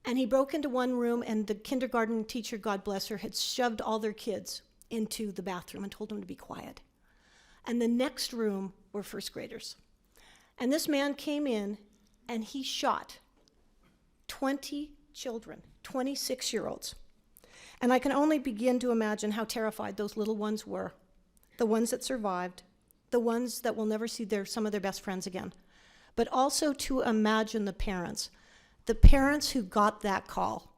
Speaker 7: And he broke into one room, and the kindergarten teacher, God bless her, had shoved all their kids into the bathroom and told them to be quiet. And the next room were first graders. And this man came in, and he shot 20 children, 26-year-olds. And I can only begin to imagine how terrified those little ones were, the ones that survived, the ones that will never see some of their best friends again, but also to imagine the parents who got that call.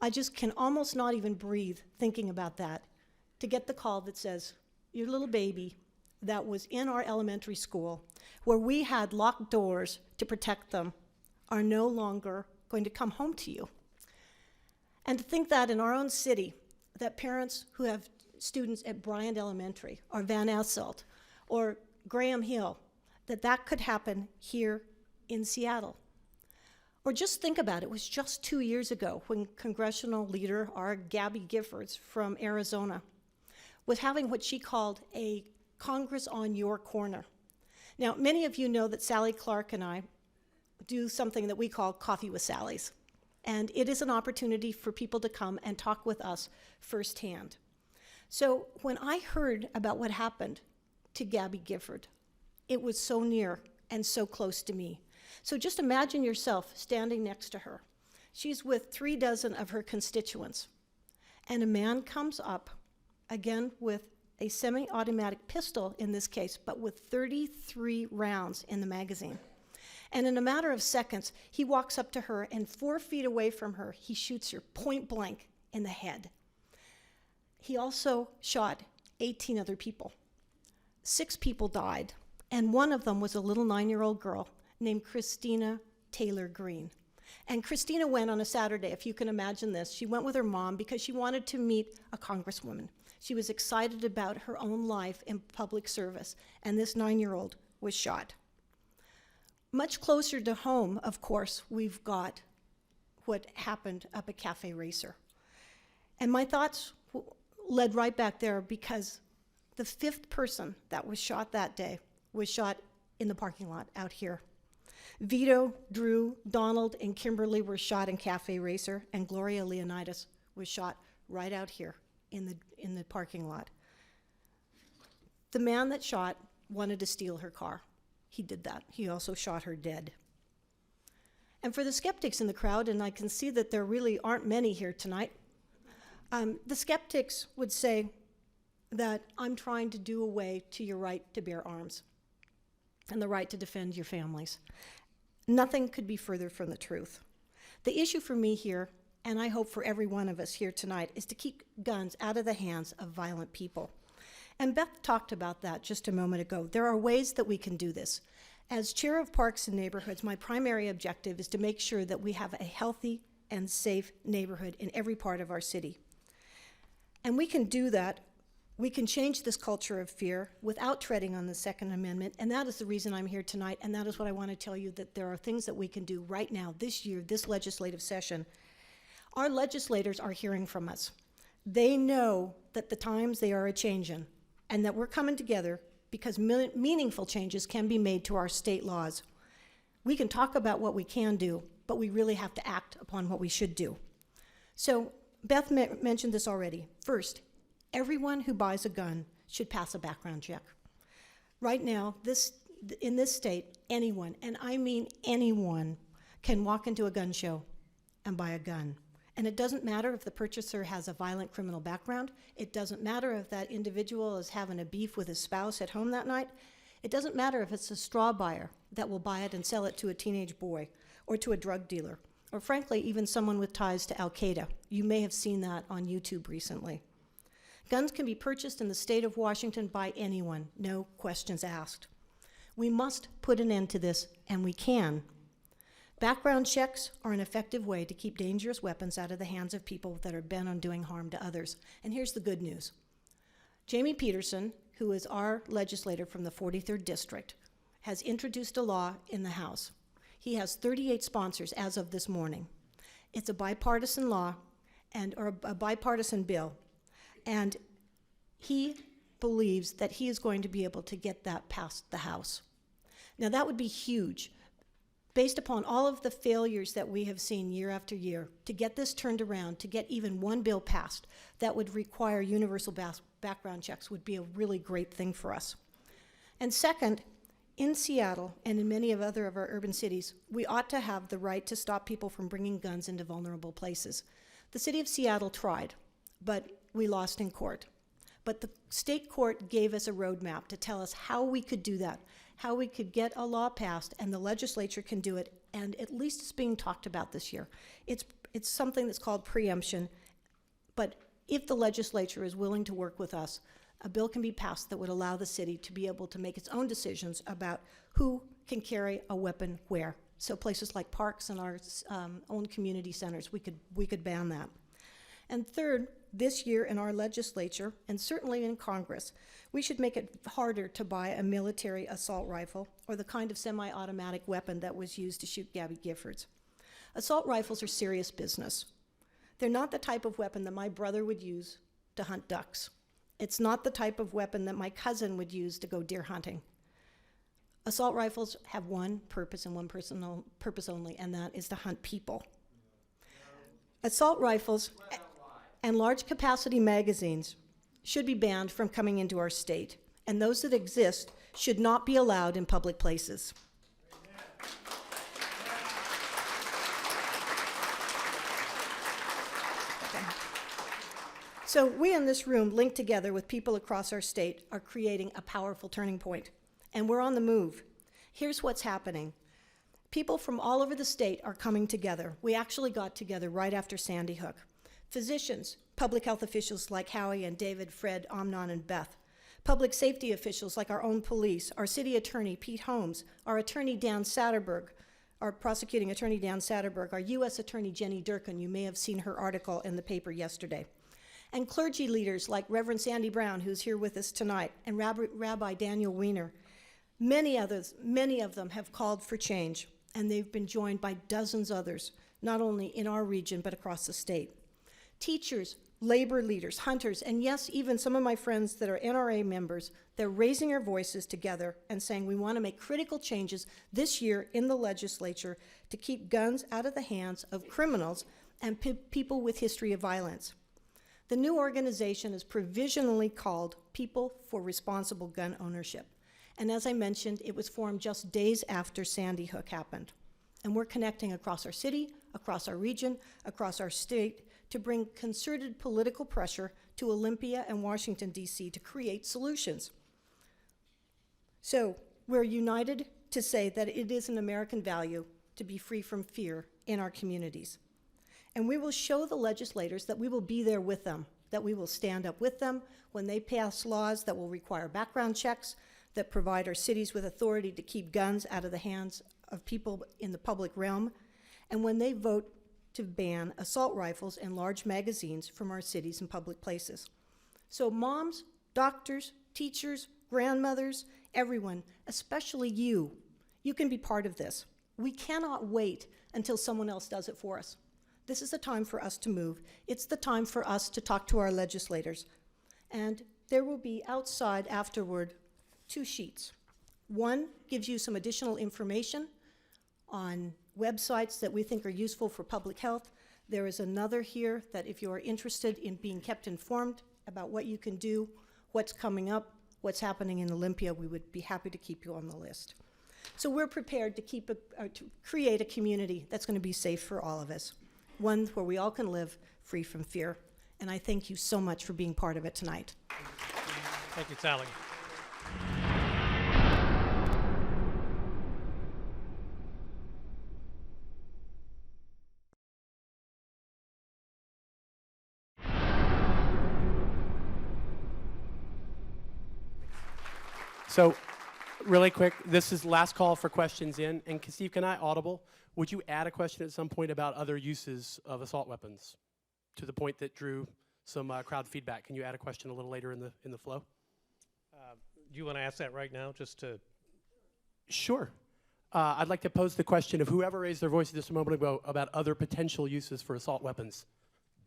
Speaker 7: I just can almost not even breathe thinking about that, to get the call that says, your little baby that was in our elementary school, where we had locked doors to protect them, are no longer going to come home to you. And to think that in our own city, that parents who have students at Bryant Elementary or Van Asselt or Graham Hill, that could happen here in Seattle. Or just think about it, it was just 2 years ago when congressional leader, our Gabby Giffords from Arizona, was having what she called a Congress on your corner. Now, many of you know that Sally Clark and I do something that we call Coffee with Sally's. And it is an opportunity for people to come and talk with us firsthand. So when I heard about what happened to Gabby Gifford, it was so near and so close to me. So just imagine yourself standing next to her. She's with 36 of her constituents. And a man comes up, again with a semi-automatic pistol in this case, but with 33 rounds in the magazine. And in a matter of seconds, he walks up to her, and 4 feet away from her, he shoots her point blank in the head. He also shot 18 other people. 6 people died, and one of them was a little 9-year-old girl named Christina Taylor Green. And Christina went on a Saturday, if you can imagine this. She went with her mom because she wanted to meet a congresswoman. She was excited about her own life in public service, and this 9-year-old was shot. Much closer to home, of course, we've got what happened up at Cafe Racer. And my thoughts led right back there because the 5th person that was shot that day was shot in the parking lot out here. Vito, Drew, Donald, and Kimberly were shot in Cafe Racer, and Gloria Leonidas was shot right out here in the parking lot. The man that shot wanted to steal her car. He did that. He also shot her dead. And for the skeptics in the crowd, and I can see that there really aren't many here tonight, the skeptics would say that I'm trying to do away to your right to bear arms and the right to defend your families. Nothing could be further from the truth. The issue for me here, and I hope for every one of us here tonight, is to keep guns out of the hands of violent people. And Beth talked about that just a moment ago. There are ways that we can do this. As chair of Parks and Neighborhoods, my primary objective is to make sure that we have a healthy and safe neighborhood in every part of our city. And we can do that. We can change this culture of fear without treading on the Second Amendment, and that is the reason I'm here tonight, and that is what I want to tell you, that there are things that we can do right now, this year, this legislative session. Our legislators are hearing from us. They know that the times they are a-changin', and that we're coming together because meaningful changes can be made to our state laws. We can talk about what we can do, but we really have to act upon what we should do. So Beth mentioned this already. First, everyone who buys a gun should pass a background check. Right now, in this state, anyone, and I mean anyone, can walk into a gun show and buy a gun. And it doesn't matter if the purchaser has a violent criminal background. It doesn't matter if that individual is having a beef with his spouse at home that night. It doesn't matter if it's a straw buyer that will buy it and sell it to a teenage boy. or to a drug dealer, or frankly, even someone with ties to Al-Qaeda. You may have seen that on YouTube recently. Guns can be purchased in the state of Washington by anyone, no questions asked. We must put an end to this, and we can. Background checks are an effective way to keep dangerous weapons out of the hands of people that are bent on doing harm to others. And here's the good news. Jamie Peterson, who is our legislator from the 43rd District, has introduced a law in the House. He has 38 sponsors as of this morning. It's a bipartisan law, or a bipartisan bill, and he believes that he is going to be able to get that past the House. Now, that would be huge. Based upon all of the failures that we have seen year after year, to get this turned around, to get even one bill passed that would require universal background checks would be a really great thing for us. And second, in Seattle and in many of other of our urban cities, we ought to have the right to stop people from bringing guns into vulnerable places. The city of Seattle tried, but we lost in court. But the state court gave us a roadmap to tell us how we could do that, how we could get a law passed, and the legislature can do it, and at least it's being talked about this year. It's something that's called preemption, but if the legislature is willing to work with us, a bill can be passed that would allow the city to be able to make its own decisions about who can carry a weapon where. So places like parks and our own community centers, we could ban that. And third, this year in our legislature, and certainly in Congress, we should make it harder to buy a military assault rifle or the kind of semi-automatic weapon that was used to shoot Gabby Giffords. Assault rifles are serious business. They're not the type of weapon that my brother would use to hunt ducks. It's not the type of weapon that my cousin would use to go deer hunting. Assault rifles have one purpose and one purpose only, and that is to hunt people. Assault rifles and large capacity magazines should be banned from coming into our state, and those that exist should not be allowed in public places. Okay. So we in this room, linked together with people across our state, are creating a powerful turning point, and we're on the move. Here's what's happening. People from all over the state are coming together. We actually got together right after Sandy Hook. Physicians, public health officials like Howie and David, Fred, Amnon, and Beth. Public safety officials like our own police, our city attorney, Pete Holmes, our attorney, Dan Satterberg, our prosecuting attorney, Dan Satterberg, our U.S. attorney, Jenny Durkin. You may have seen her article in the paper yesterday. And clergy leaders like Reverend Sandy Brown, who's here with us tonight, and Rabbi Daniel Weiner. Many of them have called for change, and they've been joined by dozens others, not only in our region, but across the state. Teachers, labor leaders, hunters, and yes, even some of my friends that are NRA members, they're raising their voices together and saying we want to make critical changes this year in the legislature to keep guns out of the hands of criminals and people with history of violence. The new organization is provisionally called People for Responsible Gun Ownership. And as I mentioned, it was formed just days after Sandy Hook happened. And we're connecting across our city, across our region, across our state, to bring concerted political pressure to Olympia and Washington, D.C. to create solutions. So we're united to say that it is an American value to be free from fear in our communities. And we will show the legislators that we will be there with them, that we will stand up with them when they pass laws that will require background checks, that provide our cities with authority to keep guns out of the hands of people in the public realm, and when they vote to ban assault rifles and large magazines from our cities and public places. So moms, doctors, teachers, grandmothers, everyone, especially you can be part of this. We cannot wait until someone else does it for us. This is the time for us to move. It's the time for us to talk to our legislators. And there will be outside afterward 2 sheets. One gives you some additional information on websites that we think are useful for public health. There is another here that if you are interested in being kept informed about what you can do, what's coming up, what's happening in Olympia, we would be happy to keep you on the list. So we're prepared to to create a community that's going to be safe for all of us, one where we all can live free from fear. And I thank you so much for being part of it tonight.
Speaker 2: Thank you, Sally.
Speaker 8: So, really quick, this is last call for questions in. And Steve, can I audible? Would you add a question at some point about other uses of assault weapons? To the point that drew some crowd feedback. Can you add a question a little later in the flow?
Speaker 2: Do you want to ask that right now, just to?
Speaker 8: Sure. I'd like to pose the question of whoever raised their voice just a moment ago about other potential uses for assault weapons.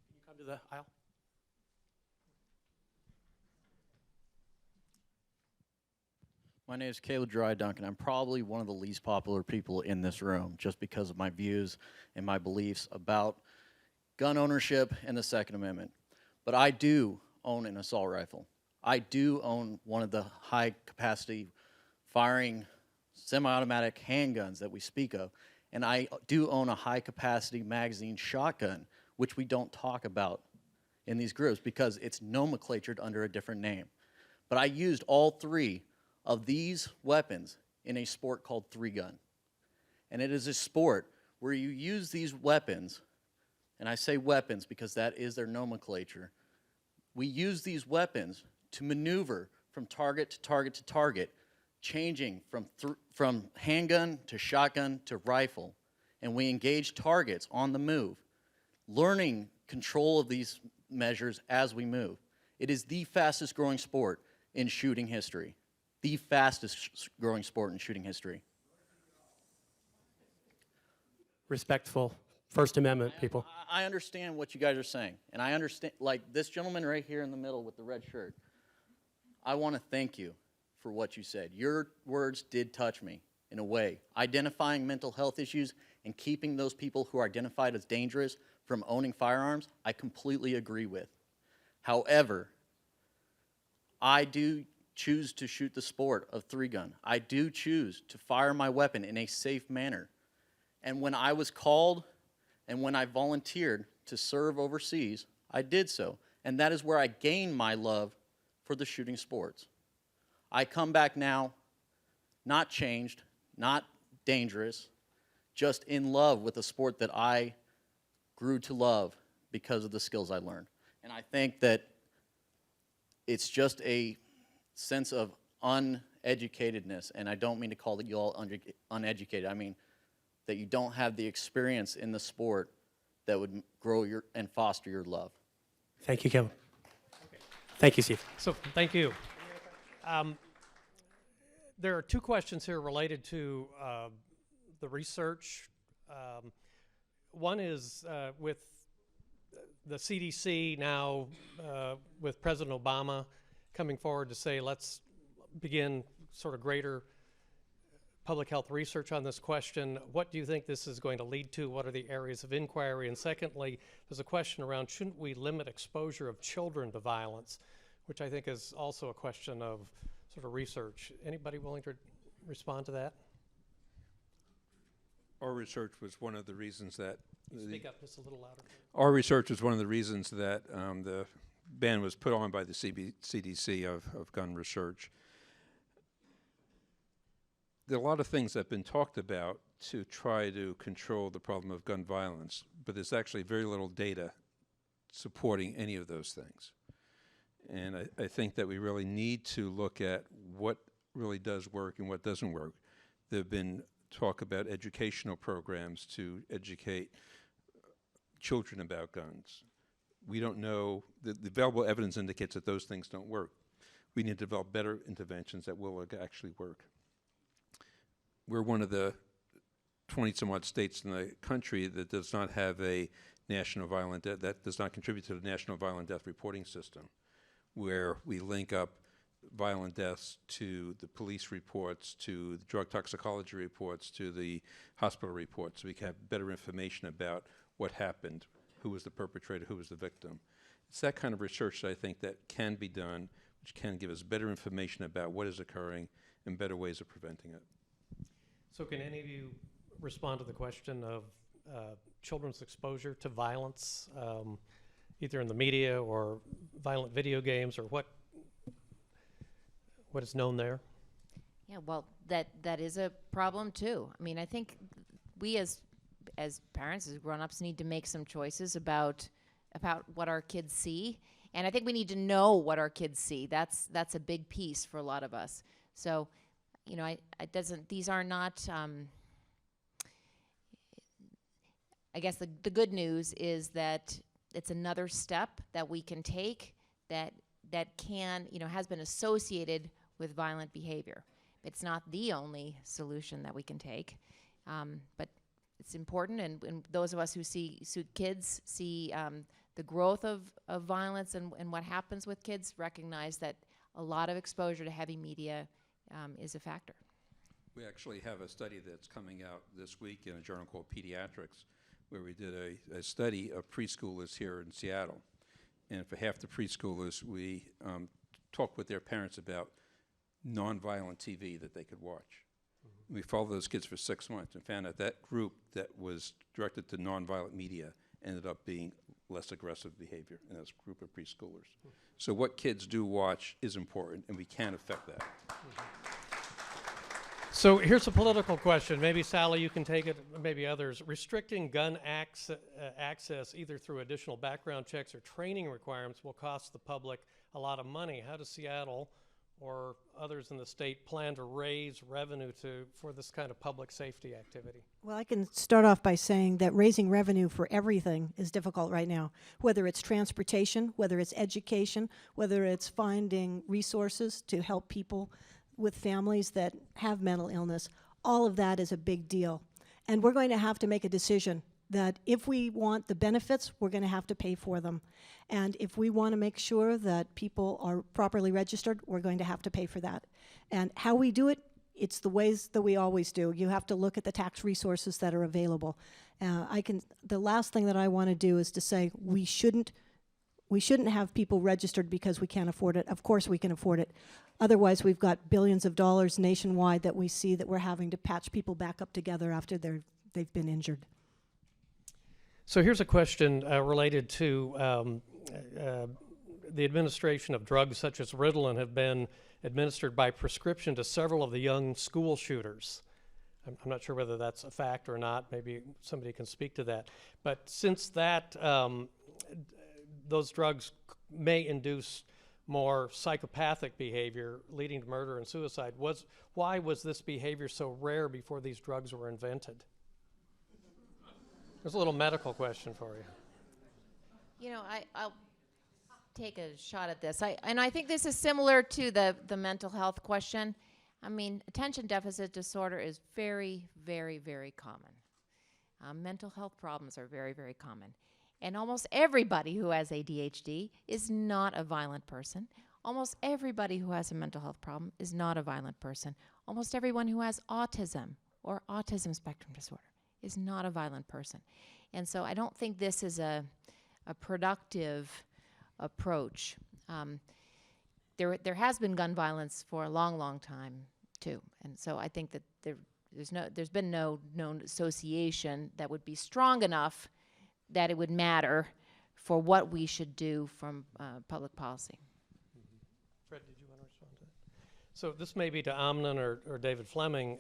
Speaker 8: Can you come to the aisle?
Speaker 9: My name is Caleb Dry Duncan. I'm probably one of the least popular people in this room just because of my views and my beliefs about gun ownership and the Second Amendment. But I do own an assault rifle. I do own one of the high-capacity firing semi-automatic handguns that we speak of. And I do own a high-capacity magazine shotgun, which we don't talk about in these groups because it's nomenclatured under a different name. But I used all three of these weapons in a sport called three gun. And it is a sport where you use these weapons, and I say weapons because that is their nomenclature. We use these weapons to maneuver from target to target to target, changing from handgun to shotgun to rifle. And we engage targets on the move, learning control of these measures as we move. It is the fastest growing sport in shooting history. The fastest growing sport in shooting history.
Speaker 8: Respectful First Amendment, people.
Speaker 9: I understand what you guys are saying, and I understand, like this gentleman right here in the middle with the red shirt. I want to thank you for what you said. Your words did touch me in a way. Identifying mental health issues and keeping those people who are identified as dangerous from owning firearms, I completely agree with. However, I do choose to shoot the sport of three gun. I do choose to fire my weapon in a safe manner. And when I was called and when I volunteered to serve overseas, I did so. And that is where I gained my love for the shooting sports. I come back now, not changed, not dangerous, just in love with a sport that I grew to love because of the skills I learned. And I think that it's just a sense of uneducatedness, and I don't mean to call you all uneducated. I mean that you don't have the experience in the sport that would grow your and foster your love.
Speaker 8: Thank you, Kevin. Thank you, Steve.
Speaker 2: So, thank you. There are two questions here related to the research. One is with the CDC now, with President Obama coming forward to say, let's begin sort of greater public health research on this question. What do you think this is going to lead to? What are the areas of inquiry? And secondly, there's a question around, shouldn't we limit exposure of children to violence, which I think is also a question of sort of research. Anybody willing to respond to that?
Speaker 4: Our research was one of the reasons that
Speaker 2: Speak up just a little louder.
Speaker 4: our research was one of the reasons that the ban was put on by the CDC of gun research. There are a lot of things that have been talked about to try to control the problem of gun violence, but there's actually very little data supporting any of those things. And I think that we really need to look at what really does work and what doesn't work. There have been talk about educational programs to educate children about guns. We don't know, the available evidence indicates that those things don't work. We need to develop better interventions that will actually work. We're one of the 20-some-odd states in the country that does not have a national violent death, that does not contribute to the National Violent Death Reporting System, where we link up violent deaths to the police reports, to the drug toxicology reports, to the hospital reports, so we can have better information about what happened, who was the perpetrator, who was the victim. It's that kind of research that I think that can be done, which can give us better information about what is occurring and better ways of preventing it.
Speaker 2: So can any of you respond to the question of children's exposure to violence, either in the media or violent video games, or what is known there?
Speaker 6: Yeah, well, that is a problem too. I mean, I think we as parents, as grown-ups, need to make some choices about what our kids see, and I think we need to know what our kids see. That's a big piece for a lot of us. So, you know, these are not, I guess the good news is that it's another step that we can take that can, you know, has been associated with violent behavior. It's not the only solution that we can take, but it's important, and those of us who see kids see the growth of violence and what happens with kids recognize that a lot of exposure to heavy media is a factor.
Speaker 4: We actually have a study that's coming out this week in a journal called Pediatrics, where we did a study of preschoolers here in Seattle. And for half the preschoolers, we talked with their parents about nonviolent TV that they could watch. We followed those kids for 6 months and found out that group that was directed to nonviolent media ended up being less aggressive behavior in this group of preschoolers. So what kids do watch is important, and we can affect that.
Speaker 2: So here's a political question. Maybe Sally, you can take it, maybe others. Restricting gun access either through additional background checks or training requirements will cost the public a lot of money. How does Seattle or others in the state plan to raise revenue for this kind of public safety activity?
Speaker 7: Well, I can start off by saying that raising revenue for everything is difficult right now, whether it's transportation, whether it's education, whether it's finding resources to help people with families that have mental illness. All of that is a big deal. And we're going to have to make a decision that if we want the benefits, we're going to have to pay for them. And if we want to make sure that people are properly registered, we're going to have to pay for that. And how we do it, it's the ways that we always do. You have to look at the tax resources that are available. The last thing that I want to do is to say we shouldn't have people registered because we can't afford it. Of course we can afford it. Otherwise, we've got billions of dollars nationwide that we see that we're having to patch people back up together after they've been injured.
Speaker 2: So here's a question related to the administration of drugs such as Ritalin have been administered by prescription to several of the young school shooters. I'm not sure whether that's a fact or not. Maybe somebody can speak to that. But since that, those drugs may induce more psychopathic behavior leading to murder and suicide, why was this behavior so rare before these drugs were invented? There's a little medical question for you.
Speaker 6: You know, I'll take a shot at this. I think this is similar to the mental health question. I mean, attention deficit disorder is very, very, very common. Mental health problems are very, very common. And almost everybody who has ADHD is not a violent person. Almost everybody who has a mental health problem is not a violent person. Almost everyone who has autism or autism spectrum disorder is not a violent person. And so I don't think this is a productive approach. There has been gun violence for a long, long time too. And so I think that there's been no known association that would be strong enough that it would matter for what we should do from public policy.
Speaker 2: Fred, did you want to respond to that? So this may be to Amnon or David Fleming.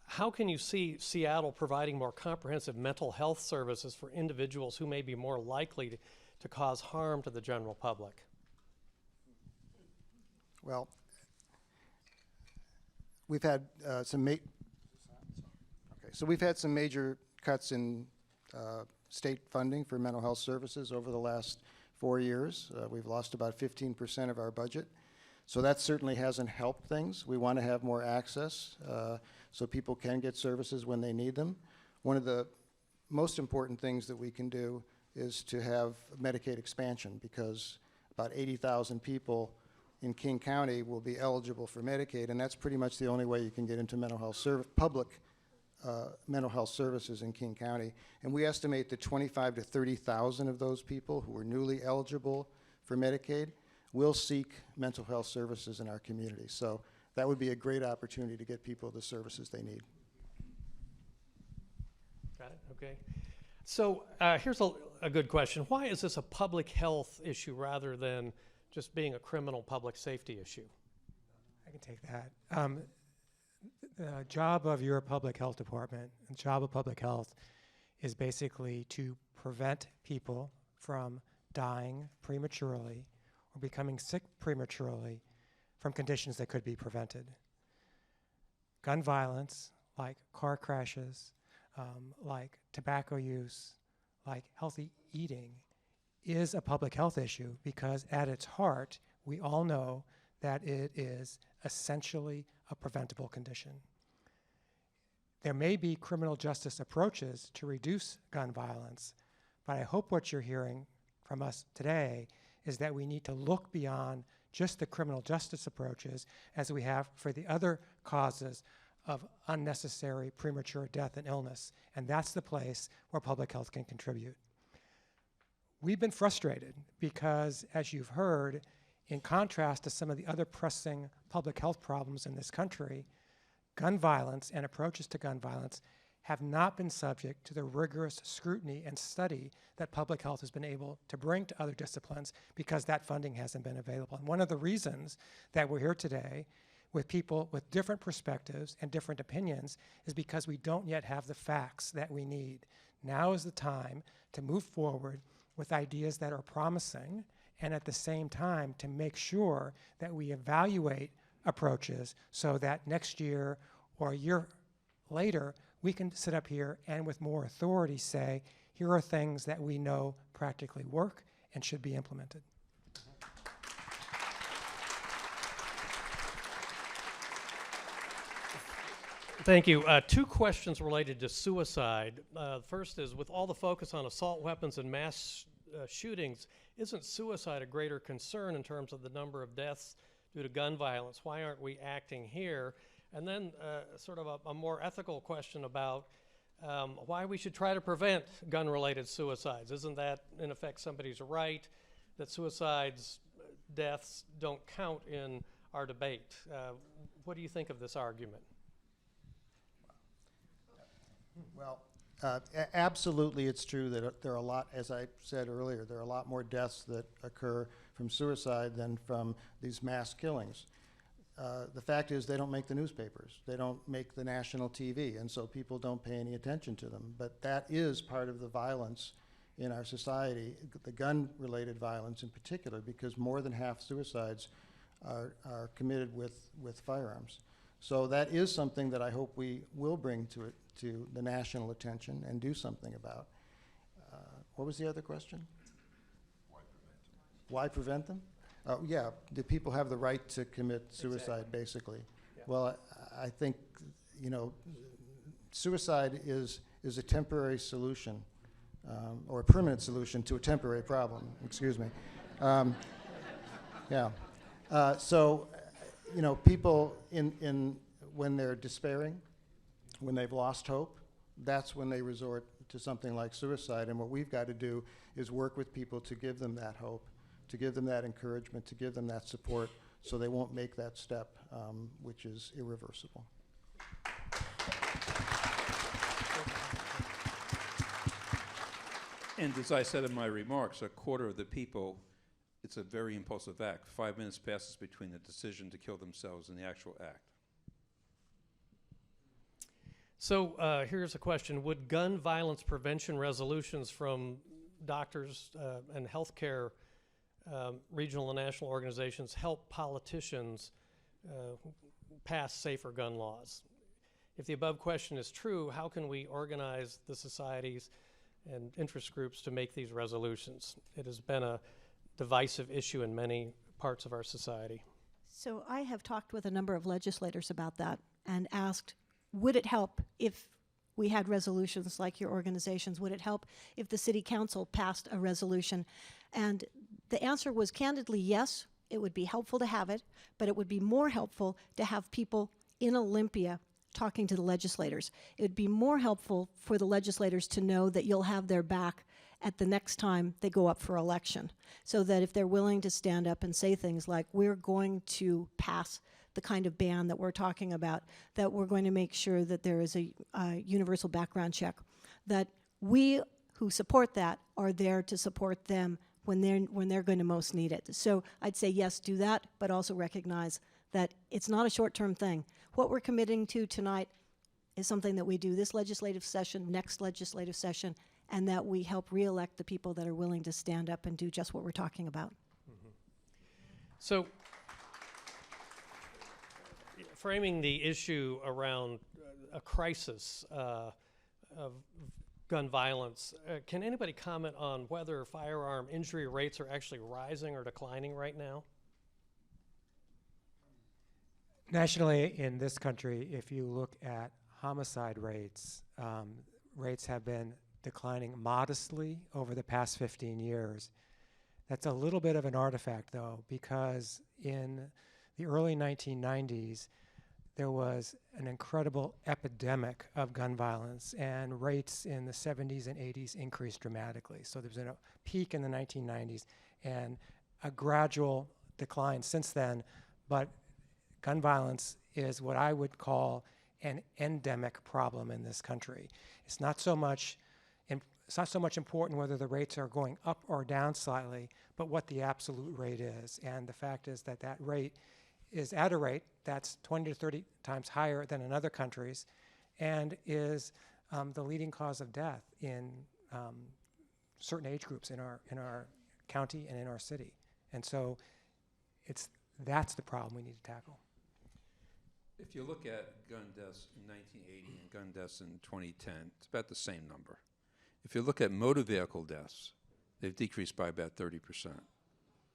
Speaker 2: How can you see Seattle providing more comprehensive mental health services for individuals who may be more likely to cause harm to the general public?
Speaker 5: Well, we've had we've had some major cuts in state funding for mental health services over the last 4 years. We've lost about 15% of our budget. So that certainly hasn't helped things. We want to have more access so people can get services when they need them. One of the most important things that we can do is to have Medicaid expansion, because about 80,000 people in King County will be eligible for Medicaid, and that's pretty much the only way you can get into mental health public mental health services in King County. And we estimate that 25 to 30,000 of those people who are newly eligible for Medicaid will seek mental health services in our community. So that would be a great opportunity to get people the services they need.
Speaker 2: Got it, okay. So here's a good question. Why is this a public health issue rather than just being a criminal public safety issue?
Speaker 3: I can take that. The job of your public health department, the job of public health, is basically to prevent people from dying prematurely or becoming sick prematurely from conditions that could be prevented. Gun violence, like car crashes, like tobacco use, like healthy eating, is a public health issue because at its heart, we all know that it is essentially a preventable condition. There may be criminal justice approaches to reduce gun violence, but I hope what you're hearing from us today is that we need to look beyond just the criminal justice approaches as we have for the other causes of unnecessary premature death and illness, and that's the place where public health can contribute. We've been frustrated because, as you've heard, in contrast to some of the other pressing public health problems in this country, gun violence and approaches to gun violence have not been subject to the rigorous scrutiny and study that public health has been able to bring to other disciplines because that funding hasn't been available. And one of the reasons that we're here today with people with different perspectives and different opinions is because we don't yet have the facts that we need. Now is the time to move forward with ideas that are promising and at the same time to make sure that we evaluate approaches so that next year or a year later we can sit up here and with more authority say, here are things that we know practically work and should be implemented.
Speaker 2: Thank you. Two questions related to suicide. First is, with all the focus on assault weapons and mass shootings, isn't suicide a greater concern in terms of the number of deaths due to gun violence? Why aren't we acting here? And then sort of a more ethical question about why we should try to prevent gun-related suicides. Isn't that, in effect, somebody's right that suicides, deaths don't count in our debate? What do you think of this argument?
Speaker 5: Well, absolutely it's true that there are a lot, as I said earlier, there are a lot more deaths that occur from suicide than from these mass killings. The fact is they don't make the newspapers. They don't make the national TV, and so people don't pay any attention to them. But that is part of the violence in our society, the gun-related violence in particular, because more than half suicides are committed with firearms. So that is something that I hope we will bring to the national attention and do something about. What was the other question? Why prevent them? Yeah, do people have the right to commit suicide, basically? Yeah. Well, I think, you know, suicide is a temporary solution, or a permanent solution to a temporary problem, excuse me. Yeah. So, you know, people when they're despairing, when they've lost hope, that's when they resort to something like suicide. And what we've got to do is work with people to give them that hope, to give them that encouragement, to give them that support so they won't make that step, which is irreversible.
Speaker 4: And as I said in my remarks, a quarter of the people, it's a very impulsive act. 5 minutes passes between the decision to kill themselves and the actual act.
Speaker 2: So here's a question. Would gun violence prevention resolutions from doctors and healthcare regional and national organizations help politicians pass safer gun laws? If the above question is true, how can we organize the societies and interest groups to make these resolutions? It has been a divisive issue in many parts of our society.
Speaker 7: So I have talked with a number of legislators about that and asked, would it help if we had resolutions like your organizations? Would it help if the city council passed a resolution? And the answer was candidly yes, it would be helpful to have it, but it would be more helpful to have people in Olympia talking to the legislators. It would be more helpful for the legislators to know that you'll have their back at the next time they go up for election, so that if they're willing to stand up and say things like, we're going to pass the kind of ban that we're talking about, that we're going to make sure that there is a universal background check, that we who support that are there to support them when they're going to most need it. So I'd say yes, do that, but also recognize that it's not a short-term thing. What we're committing to tonight is something that we do this legislative session, next legislative session, and that we help re-elect the people that are willing to stand up and do just what we're talking about.
Speaker 2: So framing the issue around a crisis of gun violence, can anybody comment on whether firearm injury rates are actually rising or declining right now?
Speaker 3: Nationally, in this country, if you look at homicide rates, rates have been declining modestly over the past 15 years. That's a little bit of an artifact, though, because in the early 1990s, there was an incredible epidemic of gun violence, and rates in the 70s and 80s increased dramatically. So there's been a peak in the 1990s and a gradual decline since then, but gun violence is what I would call an endemic problem in this country. It's not so much important whether the rates are going up or down slightly, but what the absolute rate is. And the fact is that that rate is at a rate that's 20 to 30 times higher than in other countries, and is the leading cause of death in certain age groups in our county and in our city. And so that's the problem we need to tackle.
Speaker 4: If you look at gun deaths in 1980 and gun deaths in 2010, it's about the same number. If you look at motor vehicle deaths, they've decreased by about 30%.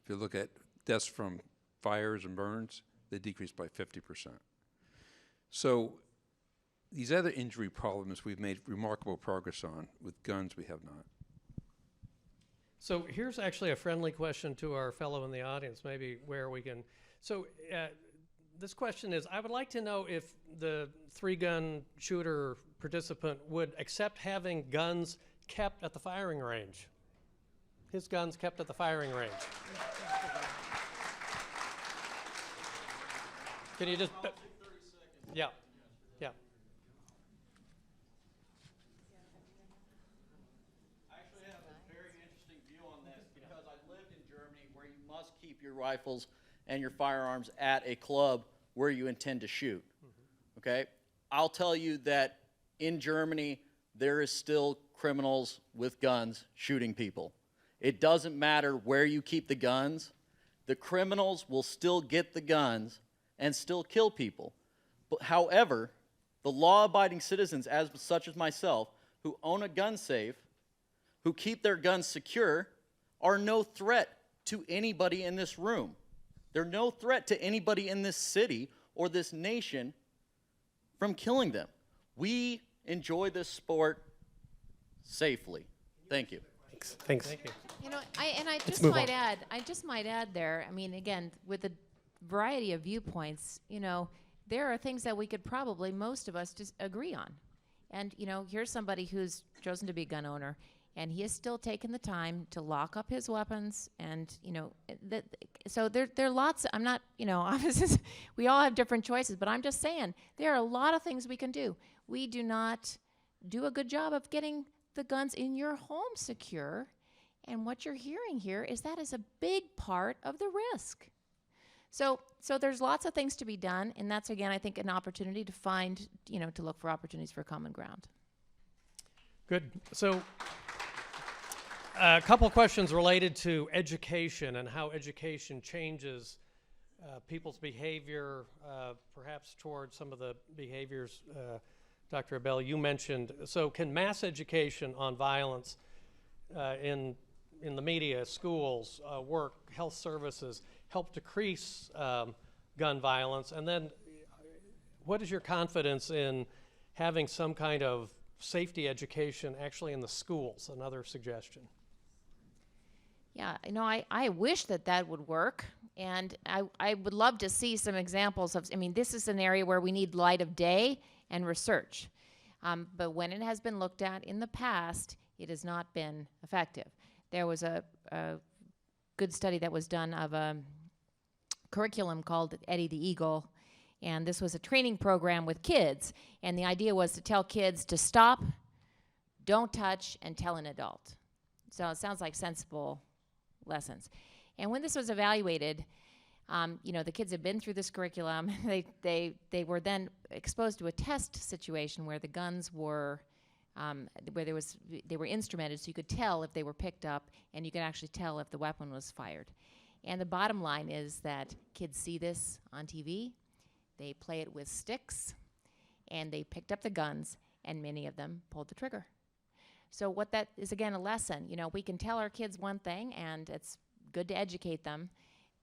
Speaker 4: If you look at deaths from fires and burns, they decreased by 50%. So these other injury problems we've made remarkable progress on. With guns, we have not.
Speaker 2: So here's actually a friendly question to our fellow in the audience, maybe where we can. So this question is, I would like to know if the 3-gun shooter participant would accept having guns kept at the firing range. His guns kept at the firing range. Can you just, yeah, yeah.
Speaker 9: I actually have a very interesting view on this because I lived in Germany, where you must keep your rifles and your firearms at a club where you intend to shoot. Okay? I'll tell you that in Germany, there is still criminals with guns shooting people. It doesn't matter where you keep the guns. The criminals will still get the guns and still kill people. But however, the law-abiding citizens, such as myself, who own a gun safe, who keep their guns secure, are no threat to anybody in this room. They're no threat to anybody in this city or this nation from killing them. We enjoy this sport safely. Thank you.
Speaker 2: Thanks.
Speaker 6: I just
Speaker 2: move
Speaker 6: might
Speaker 2: on.
Speaker 6: add, there, I mean, again, with the variety of viewpoints, there are things that we could probably, most of us, just agree on. And, here's somebody who's chosen to be a gun owner, and he has still taken the time to lock up his weapons, and, so there are lots, I'm not, obviously, we all have different choices, but I'm just saying, there are a lot of things we can do. We do not do a good job of getting the guns in your home secure, and what you're hearing here is that is a big part of the risk. So there's lots of things to be done, and that's, again, I think, an opportunity to find, to look for opportunities for common ground.
Speaker 2: Good. So a couple questions related to education and how education changes people's behavior, perhaps towards some of the behaviors, Dr. Abell, you mentioned. So can mass education on violence in the media, schools, work, health services, help decrease gun violence? And then what is your confidence in having some kind of safety education actually in the schools? Another suggestion.
Speaker 6: Yeah, I wish that would work, and I would love to see some examples of, this is an area where we need light of day and research. But when it has been looked at in the past, it has not been effective. There was a good study that was done of a curriculum called Eddie the Eagle, and this was a training program with kids, and the idea was to tell kids to stop, don't touch, and tell an adult. So it sounds like sensible lessons. And when this was evaluated, the kids had been through this curriculum. They were then exposed to a test situation where the guns were, they were instrumented, so you could tell if they were picked up, and you could actually tell if the weapon was fired. And the bottom line is that kids see this on TV. They play it with sticks, and they picked up the guns, and many of them pulled the trigger. So what that is, again, a lesson. You know, we can tell our kids one thing, and it's good to educate them,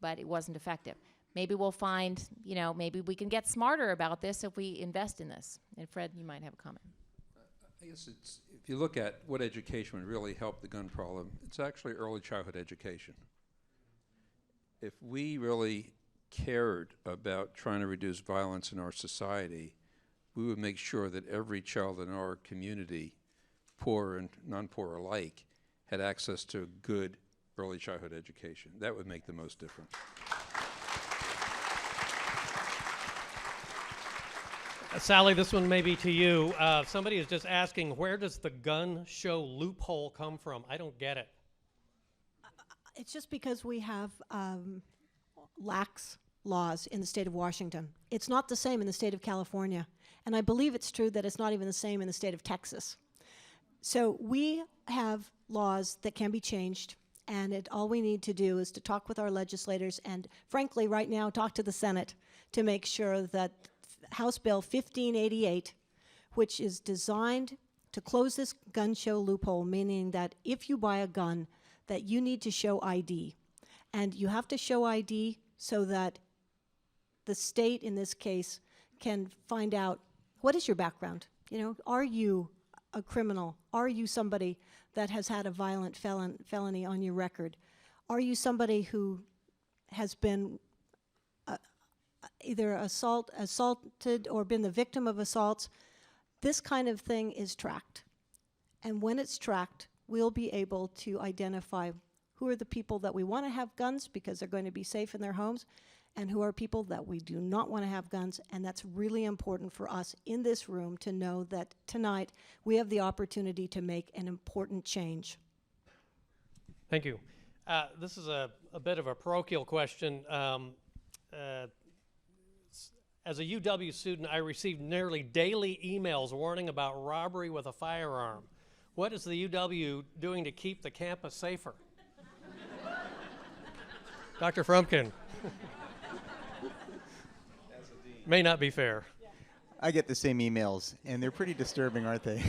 Speaker 6: but it wasn't effective. Maybe we'll find, you know, maybe we can get smarter about this if we invest in this. And Fred, you might have a comment.
Speaker 4: I guess it's, if you look at what education would really help the gun problem, it's actually early childhood education. If we really cared about trying to reduce violence in our society, we would make sure that every child in our community, poor and non-poor alike, had access to a good early childhood education. That would make the most difference.
Speaker 2: Sally, this one may be to you. Somebody is just asking, where does the gun show loophole come from? I don't get it.
Speaker 7: It's just because we have lax laws in the state of Washington. It's not the same in the state of California. And I believe it's true that it's not even the same in the state of Texas. So we have laws that can be changed, and all we need to do is to talk with our legislators and, frankly, right now, talk to the Senate to make sure that House Bill 1588, which is designed to close this gun show loophole, meaning that if you buy a gun, that you need to show ID. And you have to show ID so that the state, in this case, can find out, what is your background? You know, are you a criminal? Are you somebody that has had a violent felony on your record? Are you somebody who has been either assaulted or been the victim of assaults? This kind of thing is tracked. And when it's tracked, we'll be able to identify who are the people that we want to have guns because they're going to be safe in their homes, and who are people that we do not want to have guns. And that's really important for us in this room to know that tonight we have the opportunity to make an important change.
Speaker 2: Thank you. This is a bit of a parochial question. As a UW student, I received nearly daily emails warning about robbery with a firearm. What is the UW doing to keep the campus safer? Dr. Frumkin. May not be fair.
Speaker 1: I get the same emails, and they're pretty disturbing, aren't they?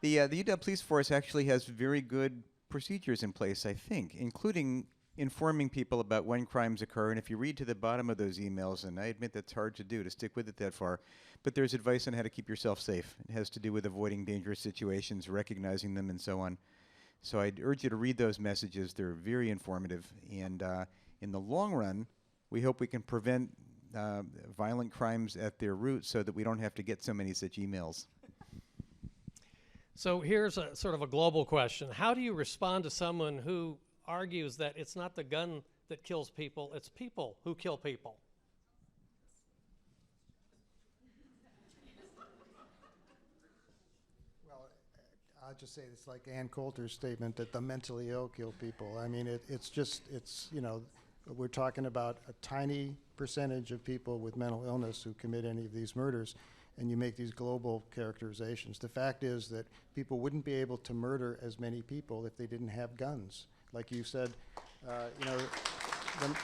Speaker 1: The UW Police Force actually has very good procedures in place, I think, including informing people about when crimes occur. And if you read to the bottom of those emails, and I admit that's hard to do, to stick with it that far, but there's advice on how to keep yourself safe. It has to do with avoiding dangerous situations, recognizing them, and so on. So I'd urge you to read those messages. They're very informative. And in the long run, we hope we can prevent violent crimes at their root so that we don't have to get so many such emails.
Speaker 2: So here's a sort of a global question. How do you respond to someone who argues that it's not the gun that kills people, it's people who kill people?
Speaker 5: Well, I'll just say it's like Ann Coulter's statement that the mentally ill kill people. I mean, it's, you know, we're talking about a tiny percentage of people with mental illness who commit any of these murders, and you make these global characterizations. The fact is that people wouldn't be able to murder as many people if they didn't have guns. Like you said, you know,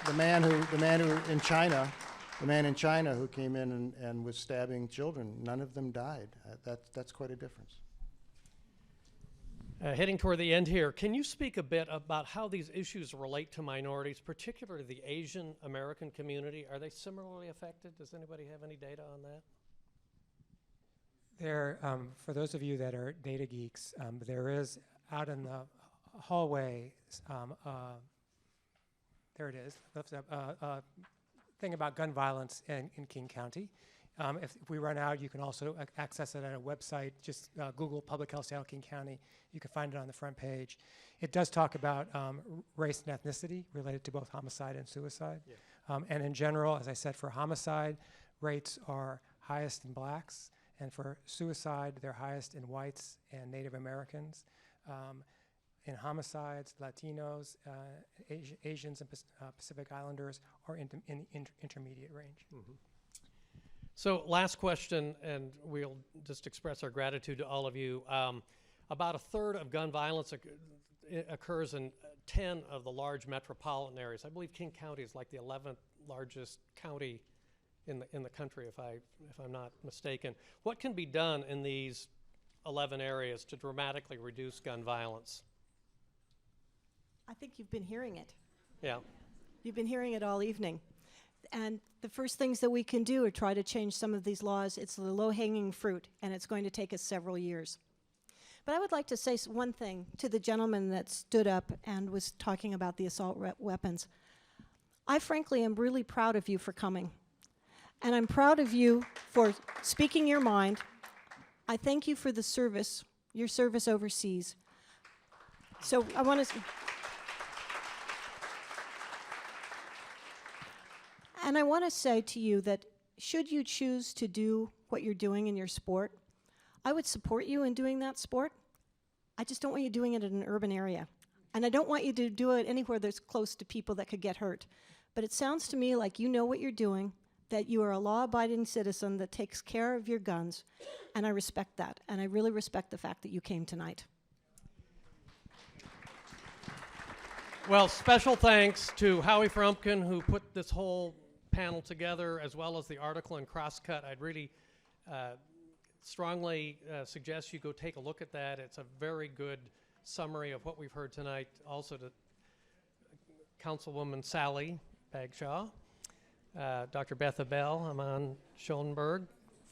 Speaker 5: the man in China who came in and was stabbing children, none of them died. That's quite a difference.
Speaker 2: Heading toward the end here, can you speak a bit about how these issues relate to minorities, particularly the Asian American community? Are they similarly affected? Does anybody have any data on that?
Speaker 3: There, for those of you that are data geeks, there is out in the hallway, there it is, a thing about gun violence in King County. If we run out, you can also access it on a website. Just Google Public Health Seattle King County. You can find it on the front page. It does talk about race and ethnicity related to both homicide and suicide. Yeah. And in general, as I said, for homicide, rates are highest in blacks, and for suicide, they're highest in whites and Native Americans. In homicides, Latinos, Asians, and Pacific Islanders are in the intermediate range.
Speaker 2: Mm-hmm. So last question, and we'll just express our gratitude to all of you. About a third of gun violence occurs in 10 of the large metropolitan areas. I believe King County is like the 11th largest county in the country, if I'm not mistaken. What can be done in these 11 areas to dramatically reduce gun violence?
Speaker 7: I think you've been hearing it.
Speaker 2: Yeah.
Speaker 7: You've been hearing it all evening. And the first things that we can do are try to change some of these laws. It's the low-hanging fruit, and it's going to take us several years. But I would like to say one thing to the gentleman that stood up and was talking about the assault weapons. I frankly am really proud of you for coming. And I'm proud of you for speaking your mind. I thank you for the service, your service overseas. So I want to... And I want to say to you that should you choose to do what you're doing in your sport, I would support you in doing that sport. I just don't want you doing it in an urban area. And I don't want you to do it anywhere that's close to people that could get hurt. But it sounds to me like you know what you're doing, that you are a law-abiding citizen that takes care of your guns, and I respect that. And I really respect the fact that you came tonight.
Speaker 2: Well, special thanks to Howie Frumpkin, who put this whole panel together, as well as the article in Crosscut. I'd really strongly suggest you go take a look at that. It's a very good summary of what we've heard tonight. Also to Councilwoman Sally Bagshaw, Dr. Beth Abell, Aman Schoenberg,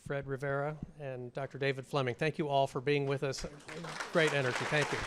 Speaker 2: Fred Rivera, and Dr. David Fleming. Thank you all for being with us. Great energy. Thank you.